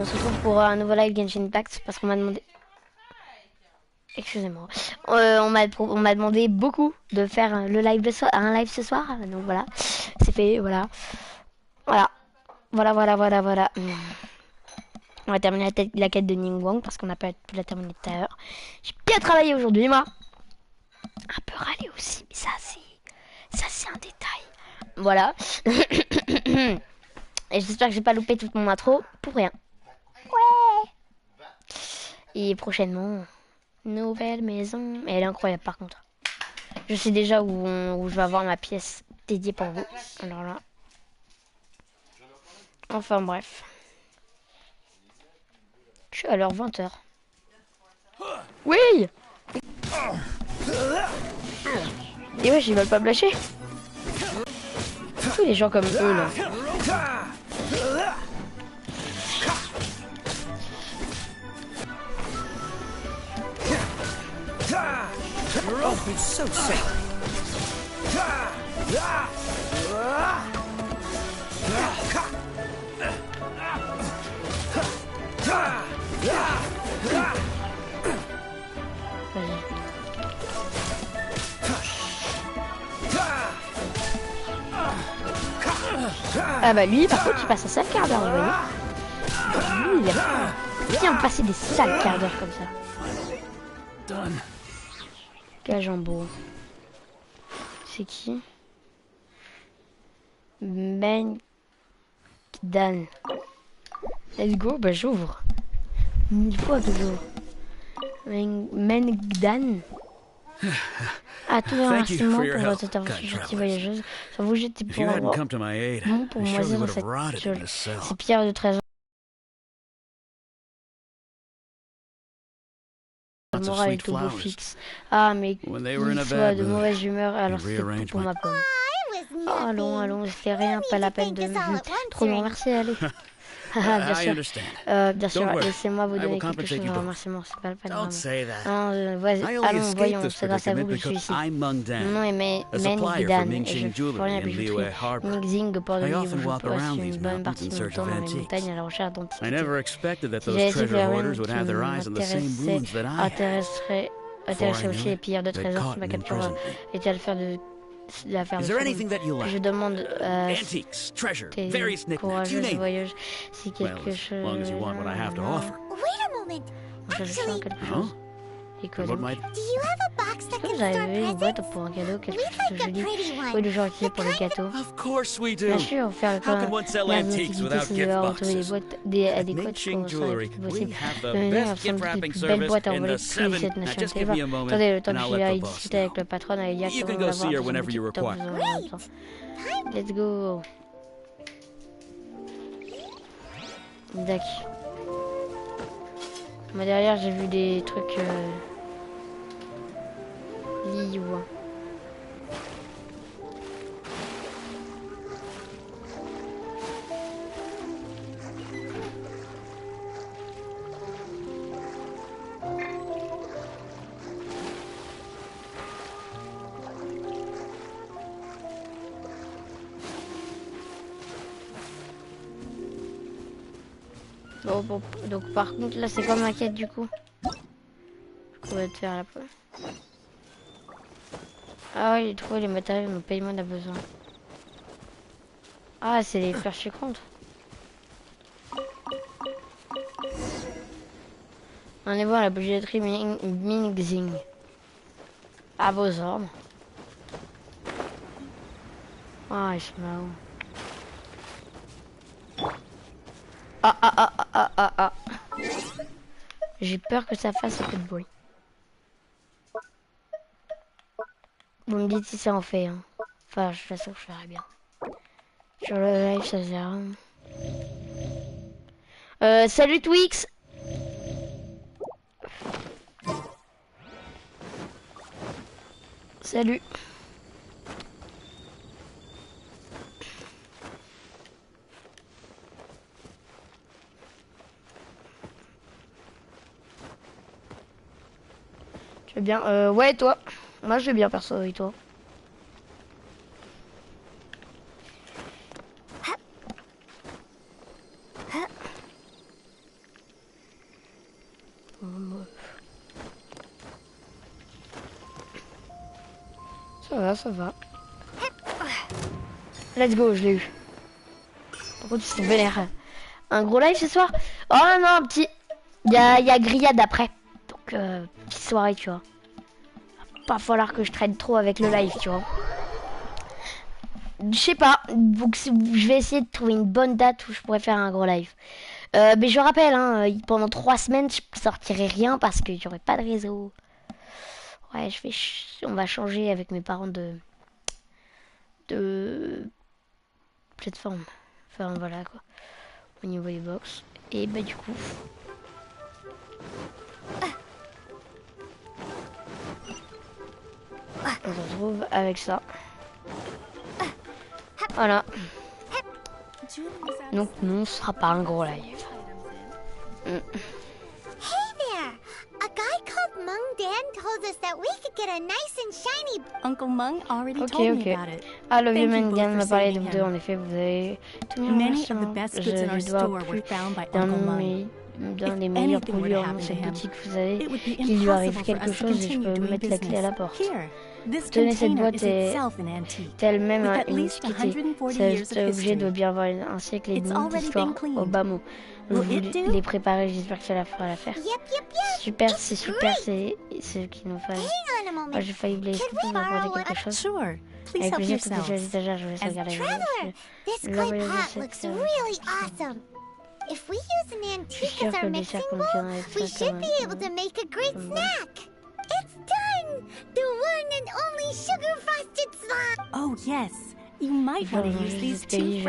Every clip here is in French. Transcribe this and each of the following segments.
On se retrouve pour un nouveau live Genshin Impact parce qu'on m'a demandé... Excusez-moi. On m'a demandé beaucoup de faire le live un live ce soir. Donc voilà, c'est fait, voilà. Voilà. On va terminer la quête de Ningguang parce qu'on n'a pas pu la terminer tout à l'heure. J'ai bien travaillé aujourd'hui, moi. Un peu râlé aussi, mais ça c'est un détail. Voilà. Et j'espère que j'ai pas loupé toute mon intro pour rien. Ouais. Et prochainement, nouvelle maison. Et elle est incroyable par contre. Je sais déjà où je vais avoir ma pièce dédiée pour vous. Alors là. Enfin bref. Je suis à l'heure 20h. Oui. Et ouais, ils veulent pas me lâcher. Tous les gens comme eux là. Ah bah lui par contre il passe un sale quart d'heure, vous voyez. Lui il aime bien passer des sales quarts d'heure comme ça. Gajambo. C'est qui? Mengdan. Let's go, bah j'ouvre. 1000 fois toujours. Mengdan. Ah, tout remerciement pour votre intervention gentille voyageuse. Sans vous jeter pour avoir bon pour moisir dans cette jolie. Ces pierres de trésor. Le moral est au beau fixe. Ah, mais qu'il soit de mauvaise humeur, alors c'est tout pour ma pomme. Oh, allons, c'était rien, pas la peine de trop nous remercier, allez. Bien sûr, laissez-moi vous donner quelque chose en remerciement, c'est pas le peine vraiment. Allons, voyons, c'est grâce à vous que je suis ici. Mon nom est Mengdan et je fournis la bijouterie Ningxing au port de l'île où je passe une bonne partie de mon temps dans les montagnes à la recherche d'antiquités. Si j'avais su que la ruine qui m'intéresserait aussi les pilleurs de trésors qui ma capture était à le faire de l'affaire de je demande à tes courageux voyages si quelque chose... Je sens quelque chose. Et quoi donc? Est-ce que vous avez une boîte pour un cadeau, quelque chose de joli? Oui, le genre utilisé pour les gâteaux. Bien sûr, faire le plein d'antiquités, c'est devoir retrouver des boîtes adéquates pour ça le plus possible. Le menu ressemble à des plus belles boîtes à envoler tous les 7 nationalités. Attendez, le temps que j'aille discuter avec le patron, allez directement la voir. Let's go. D'accord. Mais derrière, j'ai vu des trucs... Yooo. Bon, donc par contre là c'est quoi ma quête du coup? On va te faire la poule. Ah oui, j'ai trouvé les matériaux dont le paiement a besoin. Ah, c'est les perchés contre. On est voir la bijouterie Mingxing. À vos ordres. Ah, ils sont là-haut. Ah. J'ai peur que ça fasse un peu de bruit. Vous me dites si ça en fait. Hein. Enfin, de toute façon, je ferai bien. Sur le live, ça sert. Salut Twix. Salut. Tu vas bien? Ouais, toi. Moi, je vais bien, perso, et toi? Ça va, ça va. Let's go, je l'ai eu. Par contre, ils sont vénères. Un gros live ce soir? Oh non, un petit. Il y a grillade après. Donc, petite soirée, tu vois. Pas falloir que je traîne trop avec le live, tu vois. Je sais pas. Donc, je vais essayer de trouver une bonne date où je pourrais faire un gros live. Mais je rappelle, hein, pendant 3 semaines, je sortirai rien parce qu'il n'y aurait pas de réseau. Ouais, on va changer avec mes parents de plateforme. Enfin, voilà quoi. Au niveau des box. Et bah, du coup. On se retrouve avec ça. Voilà. Donc, non, ce sera pas un gros live. Ah, le vieux Mengan m'a parlé de vous deux. En effet, vous avez tout mis en relation. Je dois plus d'un des meilleurs produits dans cette boutique. Vous savez qu'il lui arrive quelque chose et je peux mettre la clé à la porte. Tenez, cette boîte est elle-même une antiquité. Cet objet doit bien avoir un siècle et demi d'histoire au bas mot. Je vous l'ai préparé, j'espère que ça la fera l'affaire. Super, c'est super, c'est ce qu'il nous fallait. Moi j'ai failli oublier, est-ce que vous apporter quelque chose? Avec plaisir, tout est sur les étagères, je vais laisser regarder. Je suis sûre que le dessert contiendrait ça comme It's done! The one and only sugar frosted slime! Oh yes, you might want to use these two.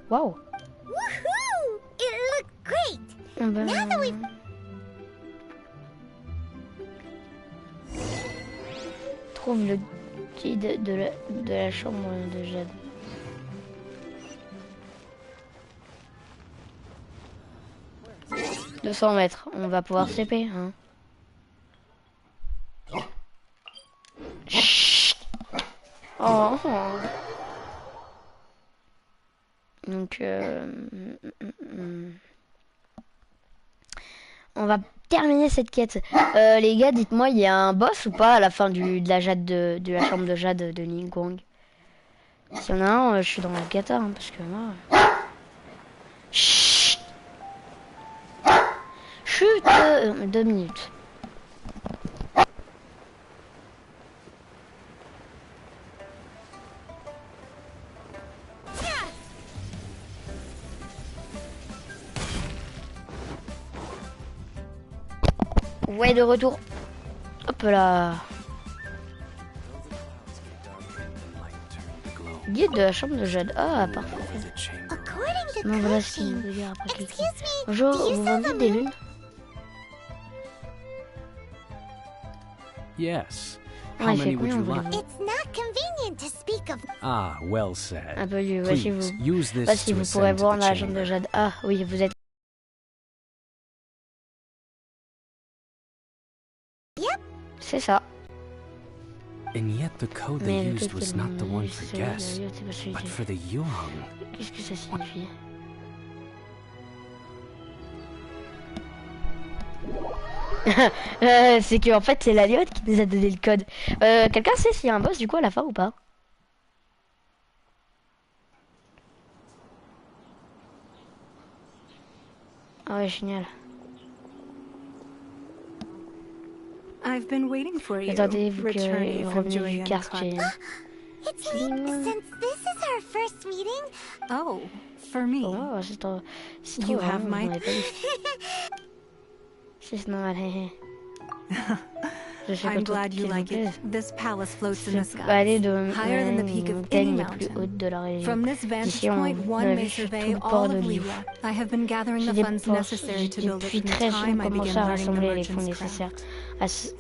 Wow! Woohoo! It looked great! Now that we've... Trouve le guide de la chambre de Jade. « 200 mètres, on va pouvoir CP, hein. Chut. Oh. Donc, on va terminer cette quête. Les gars, dites-moi, il y a un boss ou pas à la fin de la chambre de Jade de Ningguang? S'il y en a un, je suis dans la gata, hein, parce que moi... Chut. Chut, 2 minutes. Ouais, de retour. Hop là. Guide de la chambre de Jade. Ah, parfait. Non, voilà ce qu'il veut dire après cliquer. Bonjour, vous vendez des lunes? Yes. How many would you like? It's not convenient to speak of. Ah, well said. Un peu du voici vous. Use this Voici, to vous pourrez ascend to voir the dans la chambre de chamber. Jade. Ah oui, vous êtes. Yep. C'est ça. And yet the code they used was not the one for guess, but for the Yooo. Qu'est-ce que ça signifie? C'est que en fait c'est la liotte qui nous a donné le code. Quelqu'un sait s'il y a un boss du coup à la fin ou pas? Ah ouais, génial. Attendez, vous que revenez du quartier. It's me, since this is our first meeting. Oh, for me. Oh, c'est trop. You have my. C'est normal. I'm glad you like it. This palace floats in the sky, higher than the peak of any mountain. From this vantage point, one may survey all of Liyue. I have been gathering the funds necessary to build it from the time I began learning the merchant's craft.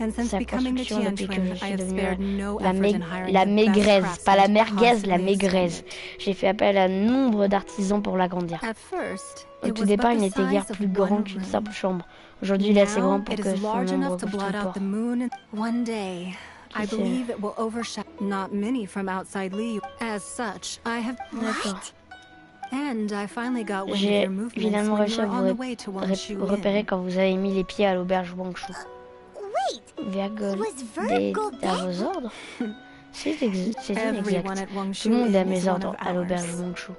And since becoming a Tianquin, I have spared no effort in hiring la the best maigresse, pas la craftsmen merguez, la constantly maigresse. J'ai fait appel à nombre d'artisans pour l'agrandir. Au tout départ, il n'était guère plus grand qu'une simple chambre. Aujourd'hui, il est assez grand pour que son nombre couvre tout le port. One day, I believe it will overshadow not many from outside Liyue. As such, I have... D'accord. J'ai finalement réussi à vous repérer quand vous avez mis les pieds à l'auberge Wangshu. Virgule à vos ordres? C'est inexact. Tout le monde est à mes ordres à l'auberge Wangshu.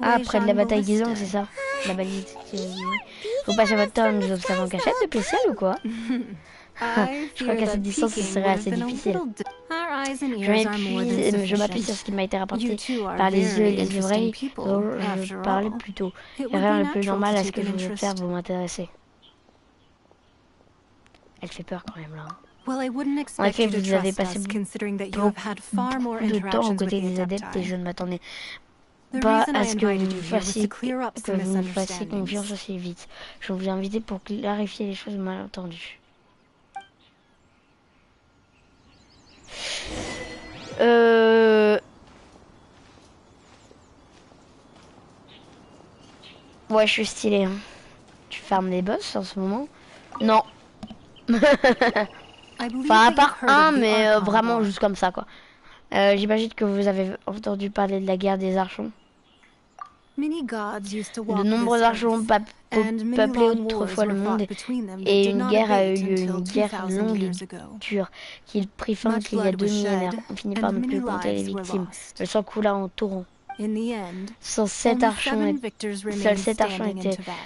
Ah, près de la bataille des Anges, c'est ça? La bataille Vous passez votre temps à nous observer en cachette depuis le ciel ou quoi? Je crois qu'à cette distance, ce serait assez difficile. Je m'appuie sur ce qui m'a été rapporté par les yeux et les oreilles dont je parlais plus tôt. Et rien le plus normal à ce que je vous observe vous m'intéresser. Elle fait peur quand même là. En effet, vous avez passé beaucoup de temps aux côtés des adeptes et je ne m'attendais pas à ce que vous me fassiez confiance aussi vite. Je vous ai invité pour clarifier les choses mal entendues. Ouais, je suis stylé. Hein. Tu fermes les boss en ce moment? Non. Enfin, à part un, mais vraiment juste comme ça, quoi. J'imagine que vous avez entendu parler de la guerre des archons. De nombreux archons peuplaient autrefois le monde et une guerre a eu lieu, une guerre longue et dure qui prit fin il y a 2 millénaires. On finit par ne plus compter les victimes. Le sang coula en torrent. Seuls 7 archons étaient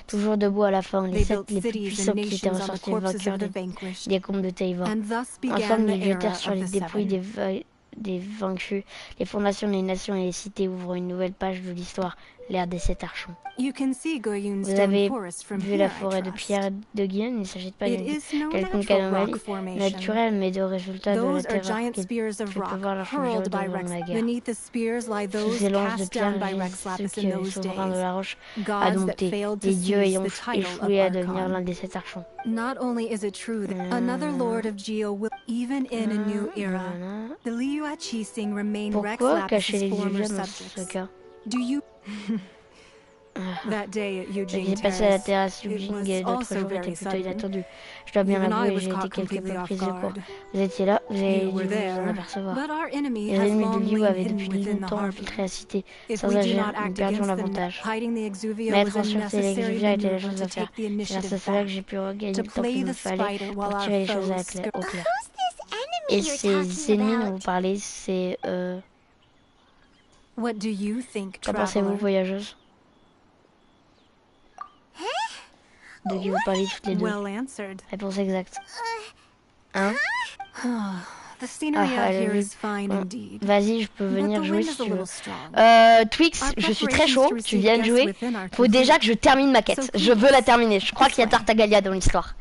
toujours debout à la fin, les 7 les plus puissants qui étaient ressortis vainqueurs des combats de Teiva. Ensemble, ils jetèrent sur les dépouilles des vaincus les fondations des nations et les cités, ouvrant une nouvelle page de l'histoire, l'ère des 7 archons. Vous avez vu la forêt de pierre de Guion. Il ne s'agit pas d'une quelconque anomalie naturelle, mais de résultat de la terreur qu'il peut pouvoir leur changer devant la guerre. Sous ces lances de pierre, ceux qui le souverain de la roche a dompté, les dieux ayant échoué à devenir l'un des 7 archons. Pourquoi cacher les illusions dans ce cas? J'ai passé à la terrasse Yujing et l'autre jour était plutôt inattendu. Je dois bien l'avouer, j'ai été quelque peu prise de court. Vous étiez là, vous avez dû vous en apercevoir. Les ennemis de Liu avaient depuis longtemps infiltré la cité. Sans agir, nous perdions l'avantage. Mettre en sûreté l'exuvia était la chose à faire. C'est grâce à cela que j'ai pu regagner le temps qu'il me fallait pour tirer les choses au clair. Et ces ennemis dont vous parlez, c'est... Qu'en pensez-vous, voyageuse? De qui vous parlez toutes les deux? Réponse exacte. Hein? Vas-y, je peux venir jouer si tu veux. Twix, je suis très chaud, tu viens de jouer. Faut déjà que je termine ma quête. Je veux la terminer. Je crois qu'il y a Tartagalia dans l'histoire.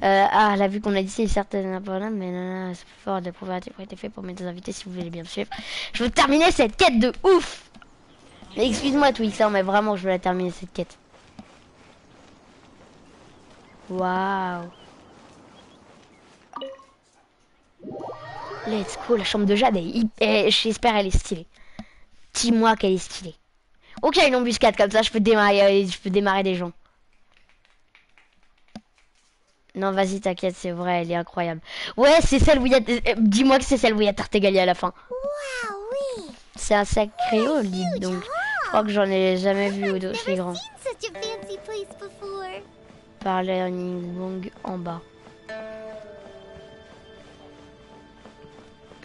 Là, vu qu'on a dit c'est certes important, mais non, c'est fort de prouver a été fait pour mes deux invités si vous voulez bien me suivre. Je veux terminer cette quête de ouf! Excuse-moi Twix, hein, mais vraiment je veux la terminer cette quête. Waouh! Let's go, la chambre de Jade, j'espère elle est stylée. Dis-moi qu'elle est stylée. Ok, une embuscade comme ça, je peux démarrer des gens. Non, vas-y, t'inquiète, c'est vrai, elle est incroyable. Ouais, c'est celle où il y a... Dis-moi que c'est celle où il y a Tartagalia à la fin. C'est un sac créole, dis donc. Je crois que j'en ai jamais vu aussi grand. Par Learning Wong en bas.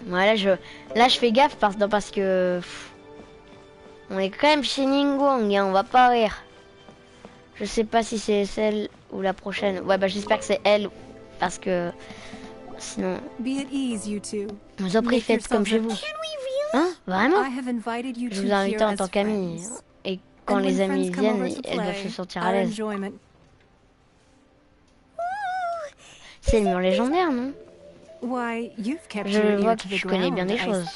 Ouais, là, je fais gaffe parce que... on est quand même chez Ningguang, hein, on va pas rire. Je sais pas si c'est celle ou la prochaine. Ouais, bah j'espère que c'est elle. Parce que... sinon... Je vous en prie, faites comme chez vous. Hein? Vraiment? Je vous ai invité en tant qu'ami. Et quand les amis viennent, elles doivent se sentir à l'aise. C'est le mur légendaire, non? Je vois que tu connais bien des choses.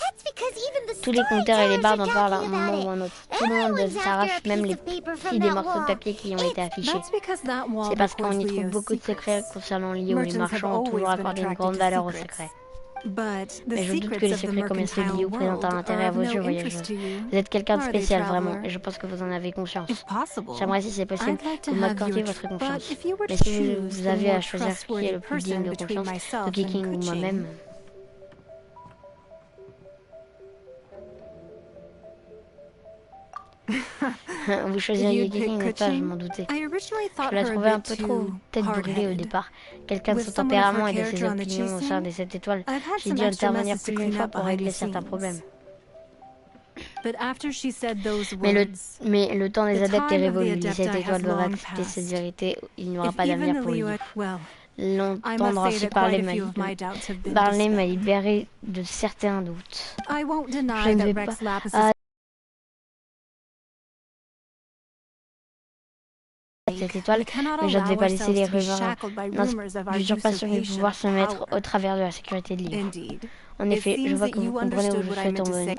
Tous les compteurs et les bardes en parlent à un moment ou un autre. Tout le monde s'arrache, même les petits des morceaux de papier qui ont été affichés. C'est parce qu'on y trouve beaucoup de secrets concernant Liu. Les marchands ont toujours accordé une grande valeur aux secrets. Mais je doute que les secrets commerciaux de Liu présentent un intérêt à vos yeux, voyageurs. Vous êtes quelqu'un de spécial, vraiment, et je pense que vous en avez conscience. J'aimerais, si c'est possible, que vous m'accordiez votre confiance. Mais si vous avez à choisir qui est le plus digne de confiance, le King ou moi-même... Vous choisiriez quelqu'un, n'est-ce pas? Je m'en doutais. Je la trouvais un peu trop tête brûlée au départ. Quelqu'un de son tempérament et de ses opinions au sein des 7 étoiles. J'ai dû intervenir plus d'une fois pour régler certains problèmes. Mais le temps des adeptes est révolu. Les 7 étoiles doivent accepter cette vérité. Il n'y aura pas d'avenir pour lui. L'entendre ainsi parler m'a libéré de certains doutes. Je ne vais pas... cette étoile, mais je ne vais pas laisser les rumeurs d'usurpation du pouvoir se mettre au travers de la sécurité de l'île. En effet, je vois que vous comprenez où je souhaite en venir.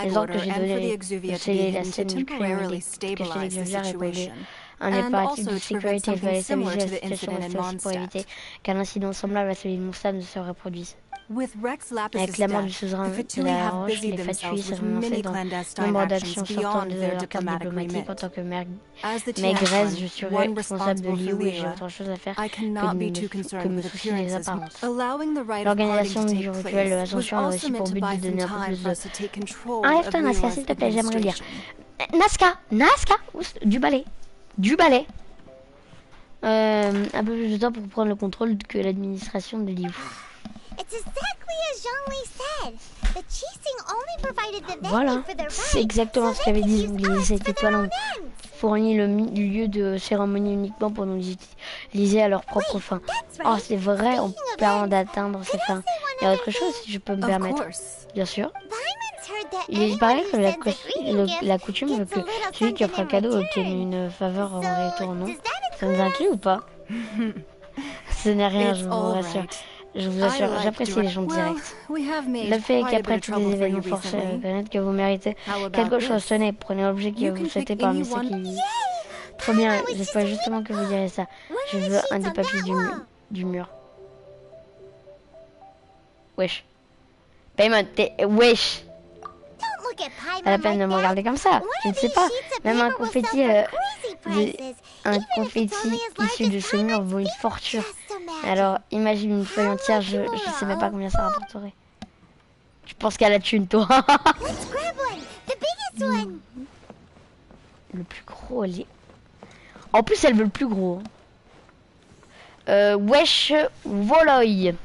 Les ordres que j'ai donnés de sceller la scène du crime et de cacher l'exovia répondaient à un impératif de sécurité. Il fallait s'amuser à la situation restée aussi pour éviter qu'un incident semblable à celui de Moussad ne se reproduise. Avec la mort du suzerain de la Roche, les Fatui s'est renoncé dans nombre d'actions sortant de leur cadre diplomatique. En tant que maigresse, je suis responsable de Yooo et j'ai autre chose à faire que me soucier des apparences. L'organisation du rituel de l'ascension a aussi pour but de donner un peu plus de... Enlève-toi, Nazca, s'il te plaît, j'aimerais lire. Nazca, du balai. Un peu plus de temps pour prendre le contrôle que l'administration de Yooo. Voilà, c'est exactement ce qu'avait dit les 7 étoiles ont fourni le lieu de cérémonie uniquement pour nous utiliser à leur propre fin. Oh, c'est vrai, en parlant d'atteindre ces fins. Il y a autre chose, si je peux me permettre. Bien sûr. Il paraît que la coutume veut que celui qui offre un cadeau obtienne une faveur en retour, non? Ça nous inclut ou pas? Ce n'est rien, je vous rassure. Je vous assure, j'apprécie les gens directs. Le fait est qu'après tous les événements forcés à reconnaître que vous méritez quelque chose, tenez, prenez l'objet que vous souhaitez parmi ceux qui... Trop bien, j'espère justement que vous direz ça. Je veux un des papiers du mur. Wesh. Paimon, wesh. Pas la peine de me regarder comme ça. Je ne sais pas. Même un confetti issu de ce mur vaut une fortune. Alors, imagine une feuille entière, je sais même pas combien ça rapporterait. Tu penses qu'elle a thune, toi? Le plus gros, elle est... En plus, elle veut le plus gros. Wesh Woloy.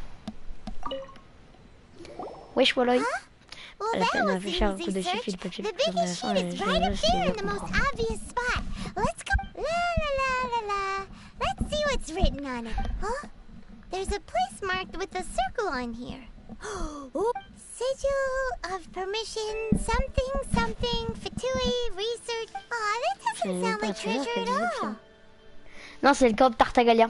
Wesh Woloy. À la peine de réfléchir à un coup de chiffre, il peut être plus intéressant. Let's see what's written on it. Huh? There's a place marked with a circle on here. Sigil of permission, something, Fatui, research. Oh, that doesn't sound like treasure at all. Non, c'est le camp de Tartagalia.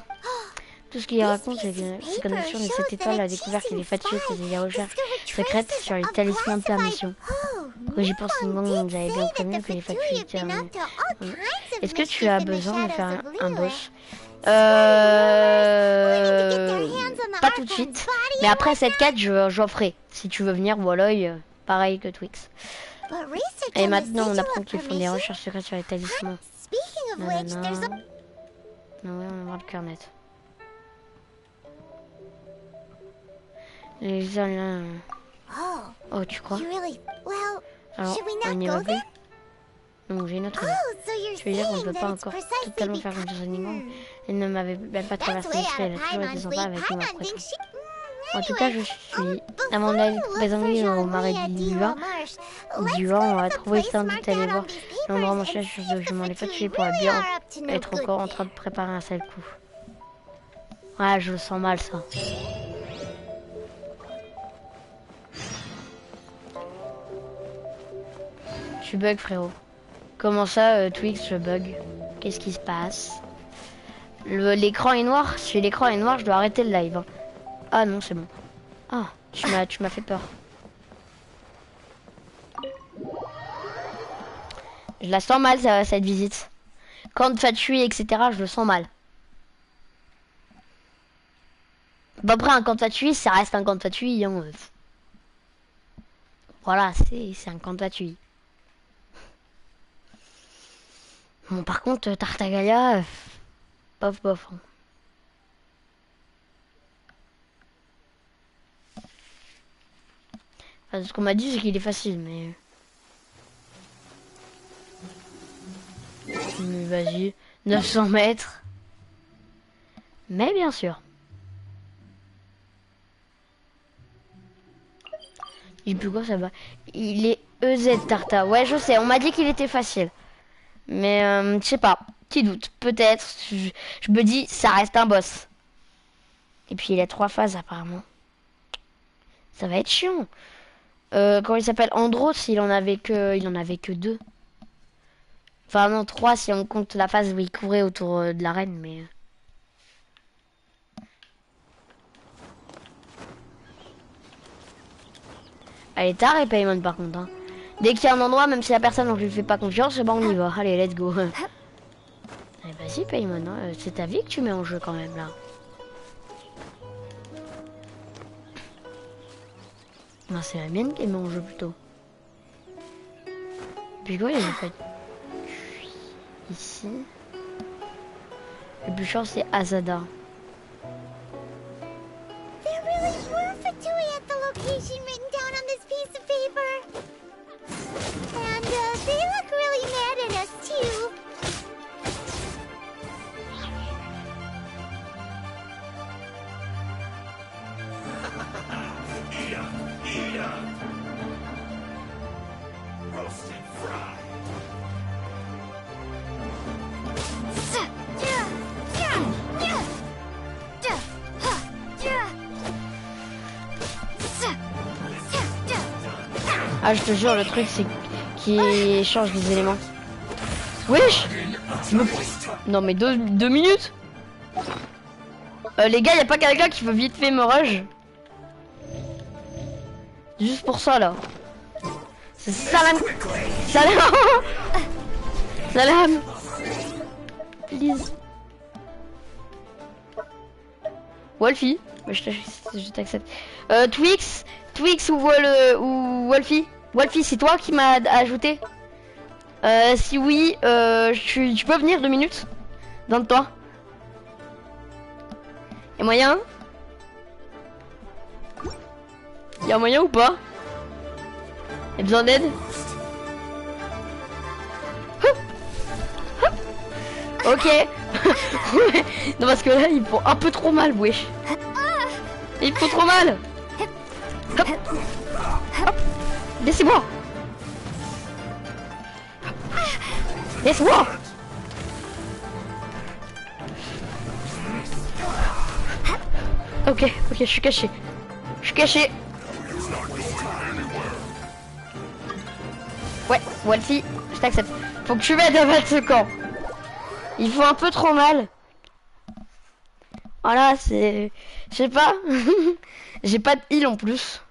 Tout ce qu'il raconte, c'est que ces connexions de cette étoile a découvert qu'il est Fatui faisait des recherches secrètes sur les talismans de permission. Quand j'y pense, nous avait bien prévenu que les Fatui étaient un... Est-ce que tu as besoin de faire un boss? Pas tout de suite. Mais après cette quête, j'en ferai. Si tu veux venir, voilà, pareil que Twix. Et maintenant, on apprend qu'ils font des recherches secrètes sur les talismans. Non, ouais, on va voir le cœur net. Les aliens... Oh, tu crois? Alors, on y va plus? Non, j'ai une autre idée. Je veux dire qu'on ne peut pas encore totalement faire une chose uniquement. Elle ne m'avait même pas traversé l'esprit, elle a toujours été sympa avec nous après tout. En tout cas, je suis à mon avis présenté au marais du vent. On va trouver sans doute aller voir l'endroit où mon chien sur le chemin. Les Fatui pourraient bien être encore en train de préparer un sale coup. Ouais, je le sens mal ça. Tu bugs, frérot. Comment ça, Twix, je bug? Qu'est-ce qui se passe? L'écran est noir. Si l'écran est noir, je dois arrêter le live. Hein. Ah non, c'est bon. Ah, tu m'as fait peur. Je la sens mal, cette visite. Quand Fatui, etc., je le sens mal. Bon, après, un camp de Fatui, ça reste un camp de Fatui. Hein. Voilà, c'est un camp de Fatui. Bon, par contre, Tartagalia, bof. Hein. Enfin, ce qu'on m'a dit, c'est qu'il est facile, mais... Mais vas-y, 900 mètres. Mais bien sûr. Il plus quoi ça va. Il est EZ Tarta. Ouais, je sais, on m'a dit qu'il était facile. Mais je sais pas, petit doute. Peut-être, je me dis, ça reste un boss. Et puis il a 3 phases apparemment. Ça va être chiant. Comment il s'appelle? Andros, il en avait que 2. Enfin non, 3 si on compte la phase où il courait autour de l'arène, mais... Elle est tard et Paymon par contre. Hein. Dès qu'il y a un endroit, même si la personne on lui fait pas confiance, ben on y va. Allez, let's go. Allez, vas-y Paymon, hein. C'est ta vie que tu mets en jeu quand même là. Non, c'est la mienne qui met en jeu plutôt. Puis quoi, il a fait ici. Le plus cher c'est Azada. Ah, je te jure, le truc c'est qu'il change les éléments. Wesh! Non mais 2 minutes. Les gars, y a pas quelqu'un qui veut vite fait me rush? Juste pour ça là. C'est Salam. Salam. Salam. Please. Wolfie. Je t'accepte. Twix ou Wolfie. Wolfie, c'est toi qui m'as ajouté? Si oui, tu peux venir 2 minutes? Dans toi. Y'a moyen? Y'a moyen ou pas? Y'a besoin d'aide? Ok. Non parce que là il faut un peu trop mal, wesh. Il faut trop mal. Hop. Hop. Laissez-moi. Laisse-moi. Ok, je suis caché. Je suis caché. Ouais, Wolfie, je t'accepte. Faut que tu m'aides à battre ce camp. Il faut un peu trop mal. Voilà, c'est... Je sais pas. J'ai pas de heal en plus.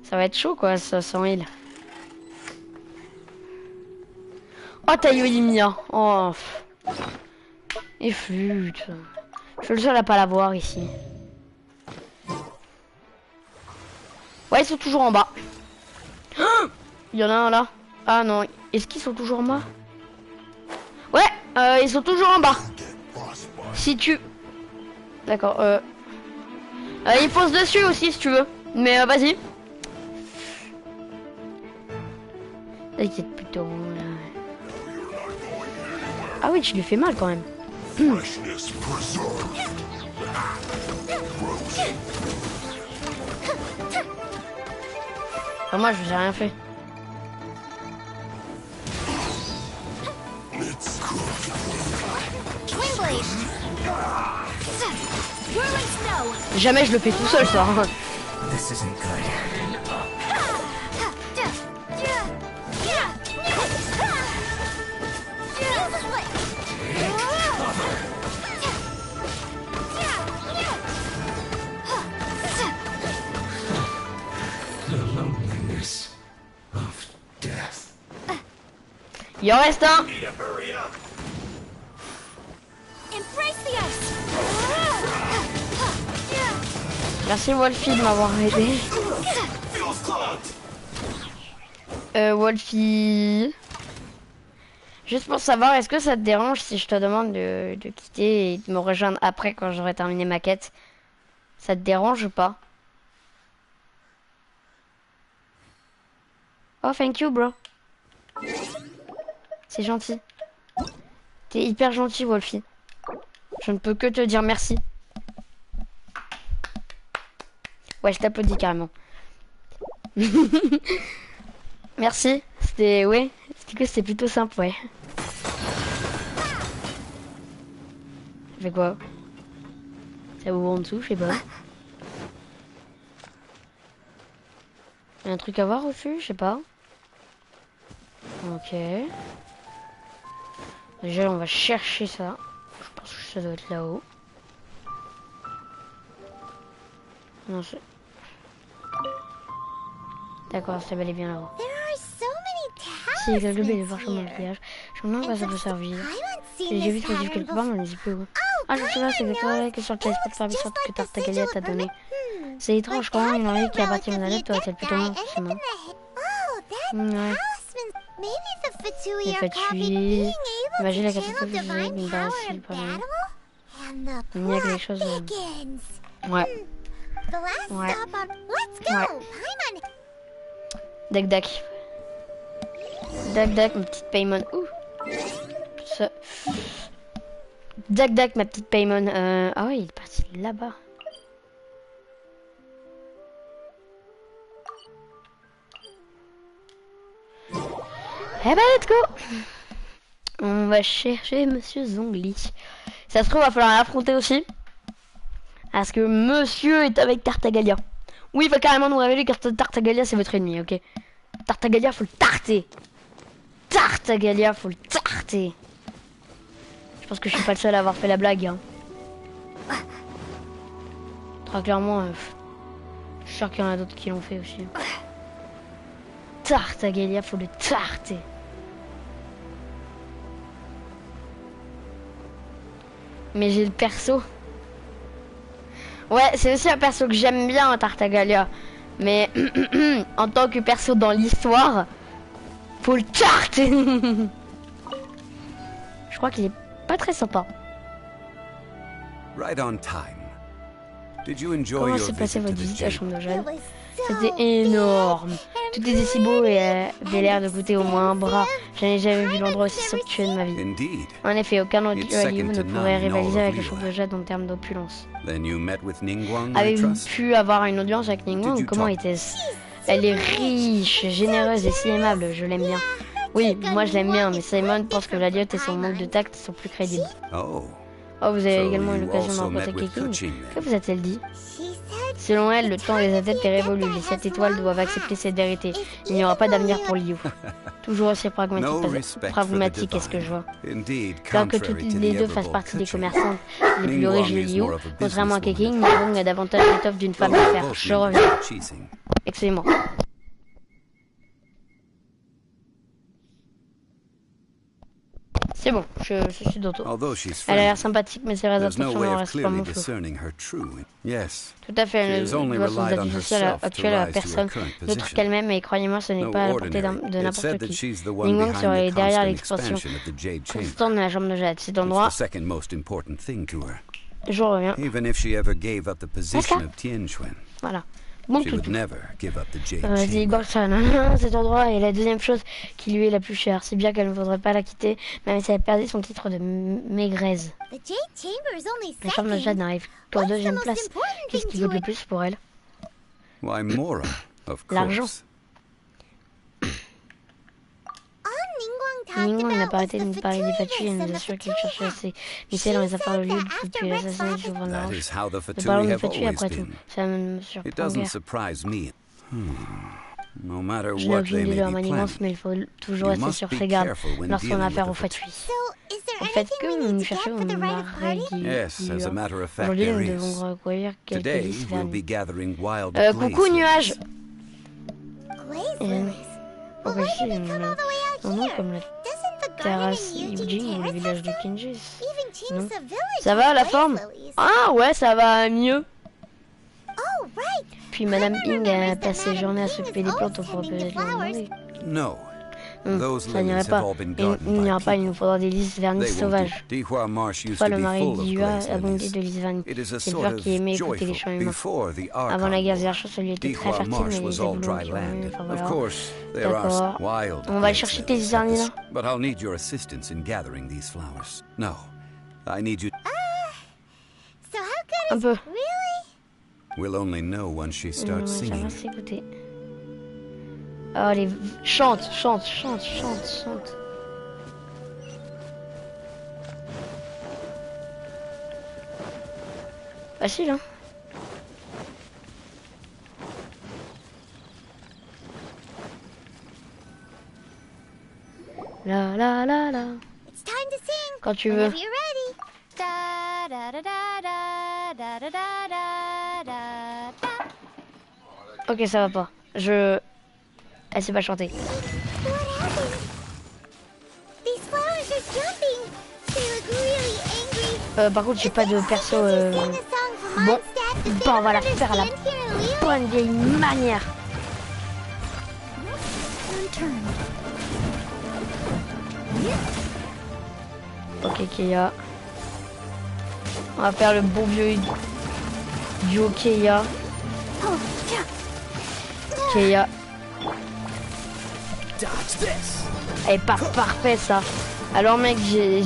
Ça va être chaud quoi, ça, sans heal. Oh, t'as Yoimia. Oh. Et flûte. Je suis le seul à pas l'avoir ici. Ouais, ils sont toujours en bas. Il y en a un là. Ah non, est-ce qu'ils sont toujours en bas? Ouais, ils sont toujours en bas. Si tu... D'accord, il fonce dessus aussi si tu veux. Mais vas-y. T'inquiète plutôt. Ah oui, tu lui fais mal quand même. Enfin, moi, je vous ai rien fait. Jamais je le fais tout seul, ça. Il en reste un. Merci Wolfie de m'avoir aidé. Wolfie. Juste pour savoir, est-ce que ça te dérange si je te demande de quitter et de me rejoindre après quand j'aurai terminé ma quête? Ça te dérange ou pas? Oh, thank you, bro. C'est gentil. T'es hyper gentil, Wolfie. Je ne peux que te dire merci. Ouais, je t'applaudis carrément. Merci. C'était... Ouais. C'était plutôt simple, ouais. Ça fait quoi? Ça ouvre en dessous, je sais pas. Il y a un truc à voir au-dessus, je sais pas. Ok. Déjà, on va chercher ça. Je pense que ça doit être là-haut. Non, c'est... D'accord, c'est bel et bien là-haut. Si, il y a le bébé de voir chemin de village. Je me demande à quoi ça peut servir. J'ai vu ce motif quelque part, mais on ne dit plus où. Ah, je sais pas, c'est exactement que sur le téléspot service que Tartagalia t'a donné. C'est étrange, quand même, une envie qui appartient à la toi, c'est plutôt non, forcément. Ouais. Les fatui. Imagine la capacité de jouer une base, c'est pas mal. Il y a quelque chose. Ouais. Ouais. Ouais. Dac dac. Dac dac, ma petite Paymon. Ouh. Ça. Dac dac, ma petite Paymon. Ah oui, il est parti là-bas. Eh ben, let's go. On va chercher Monsieur Zongli. Ça se trouve, il va falloir l'affronter aussi. Parce que Monsieur est avec Tartagalia. Oui, il va carrément nous révéler que Tartagalia, c'est votre ennemi, ok? Tartagalia, faut le tarter. Tartagalia, faut le tarter. Je pense que je suis pas le seul à avoir fait la blague. Hein. Très clairement, je suis sûr qu'il y en a d'autres qui l'ont fait aussi. Tartagalia, faut le tarter. Mais j'ai le perso. Ouais, c'est aussi un perso que j'aime bien, Tartagalia. Mais en tant que perso dans l'histoire, faut le tarter. Je crois qu'il est pas très sympa. Right on time. Did you enjoy Comment s'est passée votre visite à la chambre de Jade? C'était énorme. Tout était si beau et avait l'air de coûter au moins un bras. Je n'ai jamais vu l'endroit aussi somptueux de ma vie. En effet, aucun autre lieu à Yooo ne pourrait rivaliser avec la chambre de Jade en termes d'opulence. Avez-vous pu avoir une audience avec Ningguang ou comment était-ce? Elle est riche, généreuse et si aimable, je l'aime bien. Oui, moi je l'aime bien, mais Simon pense que la liotte et son manque de tact sont plus crédibles. Oh, vous avez également eu l'occasion de rencontrer Keking. Que vous a-t-elle dit? Selon elle, le temps des adeptes est révolu. Les 7 étoiles doivent accepter cette vérité. Il n'y aura pas d'avenir pour Yooo. Toujours aussi pragmatique, est-ce que je vois. Bien que toutes les deux fassent partie des commerçants les plus riches de Yooo, contrairement à Keking, Ningguang a davantage l'étoffe d'une femme d'affaires. Je reviens. Excusez-moi. C'est bon, je suis d'auto. Elle a l'air sympathique, mais ses réactions ne restent pas mon flou. Tout à fait, elle ne doit son statut social actuel à personne d'autre qu'elle-même, et croyez-moi, ce n'est pas à la portée de n'importe qui. Ningguang serait derrière l'expansion constante de la chambre de Jade. Cet endroit, je reviens. Voilà. Bon tout. Dit Gorchan, cet endroit est la deuxième chose qui lui est la plus chère, si bien qu'elle ne voudrait pas la quitter, même si elle perdait son titre de maigresse. La chambre de Jade n'arrive qu'en deuxième place. Qu'est-ce qui vaut le plus pour elle? L'argent. Ningguang n'a pas arrêté de nous parler des fatui et nous assure qu'il cherchait à s'immiscer dans les affaires de Liu depuis l'assassinat du souverain de la Roche. Nous parlons des fatui après tout. Ça ne me surprend guère. Je n'ai aucune idée de leur manigance, mais il faut toujours rester sur ses gardes lorsqu'on a affaire aux fatui. Au fait que nous cherchons une marée aujourd'hui, nous devons recueillir quelques lys vers nous. Coucou nuage. Non, comme la terrasse Eugene ou le village de Kinji. Non. Ça va la forme? Ah ouais, ça va mieux. Puis Madame Ying a passé ses journées à s'occuper des plantes, on pourrait peut-être leur demander. Ça n'irait pas. Il n'y aura pas, il nous faudra des lys vernis sauvages. Toutefois, le marais d'Iwa abondait de lys vernis. C'est le fleur qui aimait écouter les chants humains. Avant la guerre des archers, celui était très fertile, mais les éboulements qui ont eu, enfin voilà. D'accord. On va aller chercher tes lys vernis là. Un peu. We'll only know when she starts Ça va singing. s'écouter. Allez, chante, chante, chante, chante, chante. Facile, hein? La la la la. It's time to sing. Quand tu veux. Whenever you're ready. Da da da da da da da da da da. Ok, ça va pas. Elle sait pas chanter. What happened? These flowers are jumping. They look really angry. Par contre, j'ai pas de perso. Bon, on va la faire à la bonne vieille manière. Ok, Keia. On va faire le bon vieux duo Keia. Keia. Elle est pas parfait ça. Alors mec, je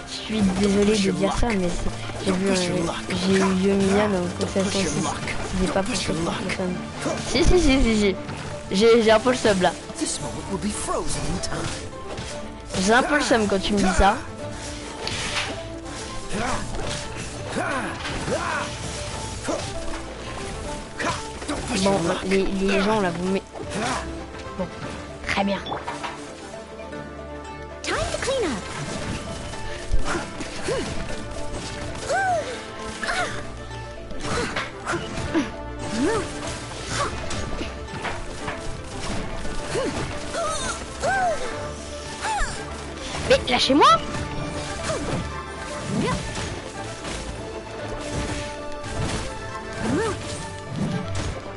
suis désolé de dire ça, mais j'ai eu Yomiya dans le process aussi. C'est pas pour ça. Si. J'ai un peu le sub là. J'ai un peu le seum quand tu me dis ça. Bon, les gens là, vous mettez... Bon, très bien. Time to clean up. Mais lâchez-moi!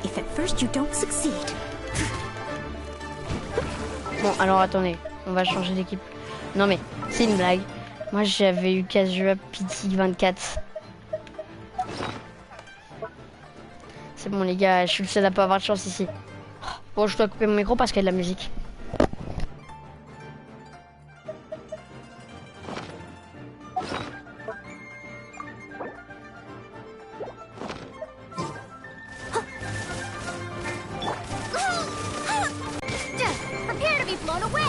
If at first you don't succeed. Bon, alors attendez, on va changer d'équipe. Non mais, c'est une blague. Moi j'avais eu Casual Pity 24. C'est bon les gars, je suis le seul à pas avoir de chance ici. Bon, je dois couper mon micro parce qu'il y a de la musique. Prepare to be blown away.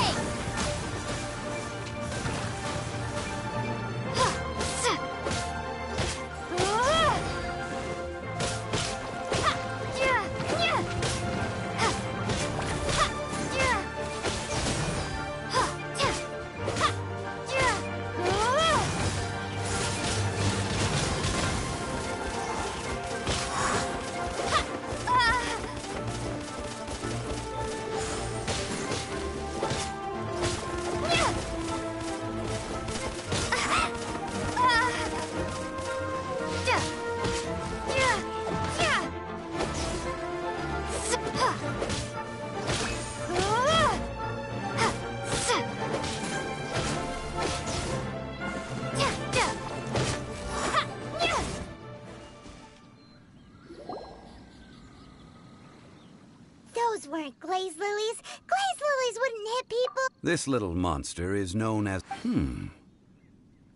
Those weren't glaze lilies. Glaze lilies wouldn't hit people. This little monster is known as...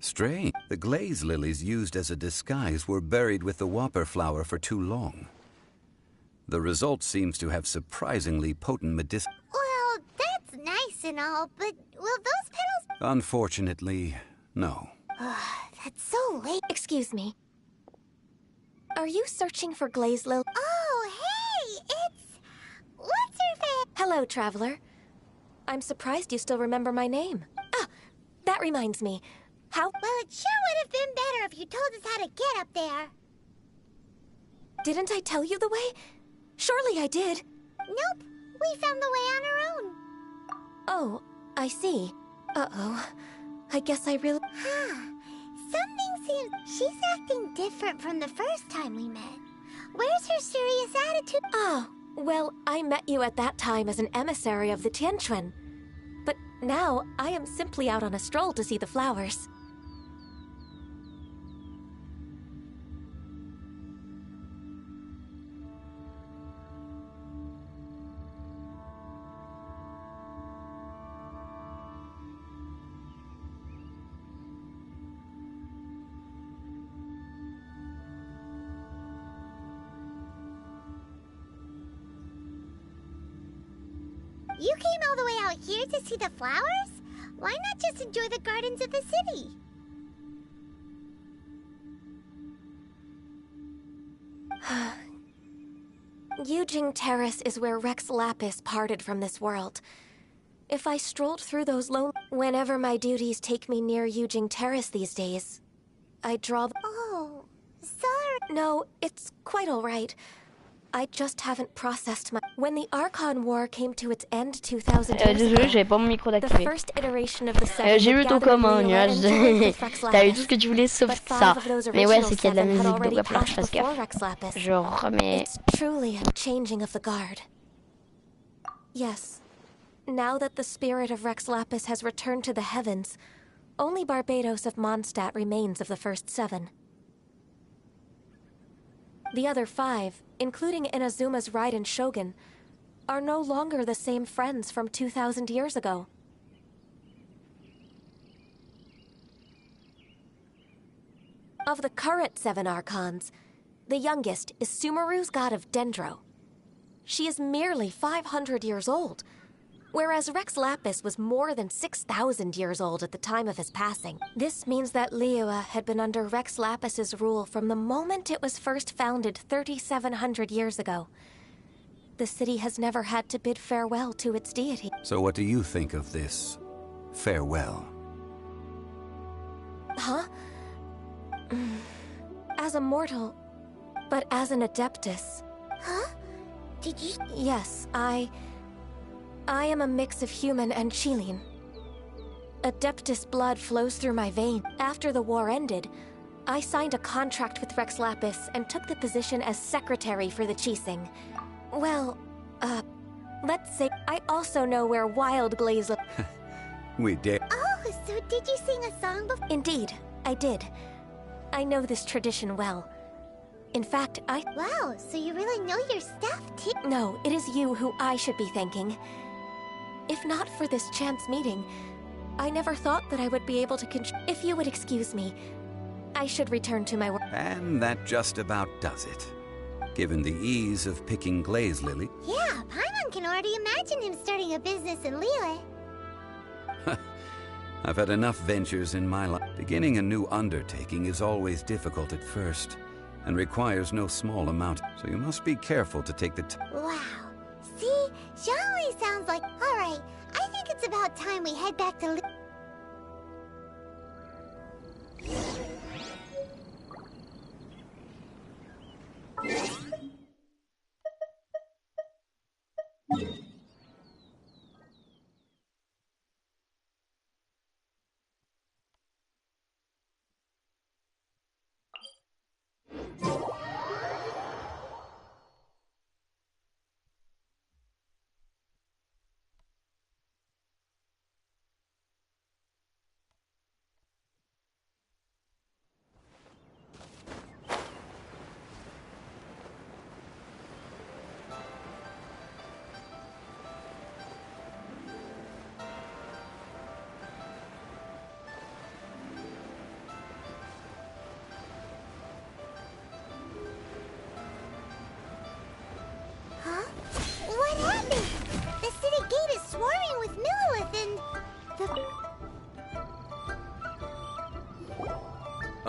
Strange. The glaze lilies used as a disguise were buried with the whopper flower for too long. The result seems to have surprisingly potent medicinal... Well, that's nice and all, but will those petals... Unfortunately, no. That's so late. Excuse me. Are you searching for glaze lily? Oh, hey! It's... What's her face? Hello, traveler. I'm surprised you still remember my name. Ah, that reminds me. How... Well, it sure would have been better if you told us how to get up there. Didn't I tell you the way? Surely I did. Nope. We found the way on our own. Oh, I see. Uh-oh. I guess I really... Something seems... She's acting different from the first time we met. Where's her serious attitude? Oh, Well, I met you at that time as an emissary of the Tianquan. But now, I am simply out on a stroll to see the flowers. You came all the way out here to see the flowers? Why not just enjoy the gardens of the city? Yoojing Terrace is where Rex Lapis parted from this world. If I strolled through those whenever my duties take me near Yoojing Terrace these days, I draw Oh, sorry. No, it's quite alright. I just haven't processed my... When the Archon War came to its end 2000 years Désolé, j'avais pas mon micro d'activé. J'ai lu ton comment, nuage. T'as eu tout ce que tu voulais sauf ça. Mais ouais, c'est qu'il y a de la musique, donc il va falloir que je fasse gaffe. Je remets... It's truly a changing of the guard. Yes. Now that the spirit of Rex Lapis has returned to the heavens, only Barbados of Mondstadt remains of the first 7. The other 5, including Inazuma's Raiden Shogun, are no longer the same friends from 2,000 years ago. Of the current 7 Archons, the youngest is Sumeru's god of Dendro. She is merely 500 years old, whereas Rex Lapis was more than 6,000 years old at the time of his passing. This means that Liyue had been under Rex Lapis's rule from the moment it was first founded 3,700 years ago. The city has never had to bid farewell to its deity. So what do you think of this farewell? Huh? As a mortal, but as an Adeptus. Huh? Did you... Yes, I am a mix of human and Qilin. Adeptus blood flows through my veins. After the war ended, I signed a contract with Rex Lapis and took the position as secretary for the Qixing. Well, let's say I also know where Wild Glaze... We did. Oh, so did you sing a song before? Indeed, I did. I know this tradition well. In fact, Wow, so you really know your stuff, too? No, it is you who I should be thanking. If not for this chance meeting, I never thought that I would be able to If you would excuse me, I should return to my work. And that just about does it. Given the ease of picking glaze lily... Yeah, Paimon can already imagine him starting a business in Liyue. I've had enough ventures in my life. Beginning a new undertaking is always difficult at first, and requires no small amount, so you must be careful to take the time. Wow. See? Xiangli sounds like... Alright, I think it's about time we head back to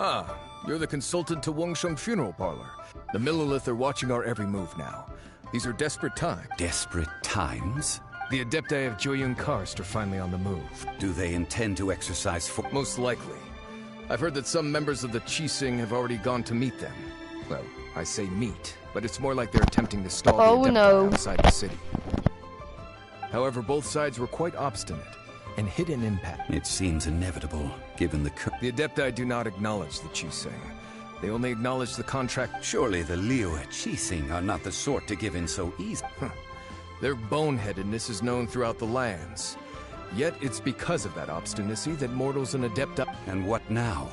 Ah, you're the consultant to Wengsheng Funeral Parlor. The Millilith are watching our every move now. These are desperate times. Desperate times? The Adepti of Joyun Karst are finally on the move. Do they intend to exercise force? Most likely. I've heard that some members of the Qixing have already gone to meet them. Well, I say meet, but it's more like they're attempting to stall the Adepti outside the city. However, both sides were quite obstinate and hid an impact. It seems inevitable, given the The Adepti do not acknowledge the Qixing. They only acknowledge the contract. Surely the Liyue Qixing are not the sort to give in so easy. Their boneheadedness is known throughout the lands. Yet it's because of that obstinacy that mortals and adept... And what now?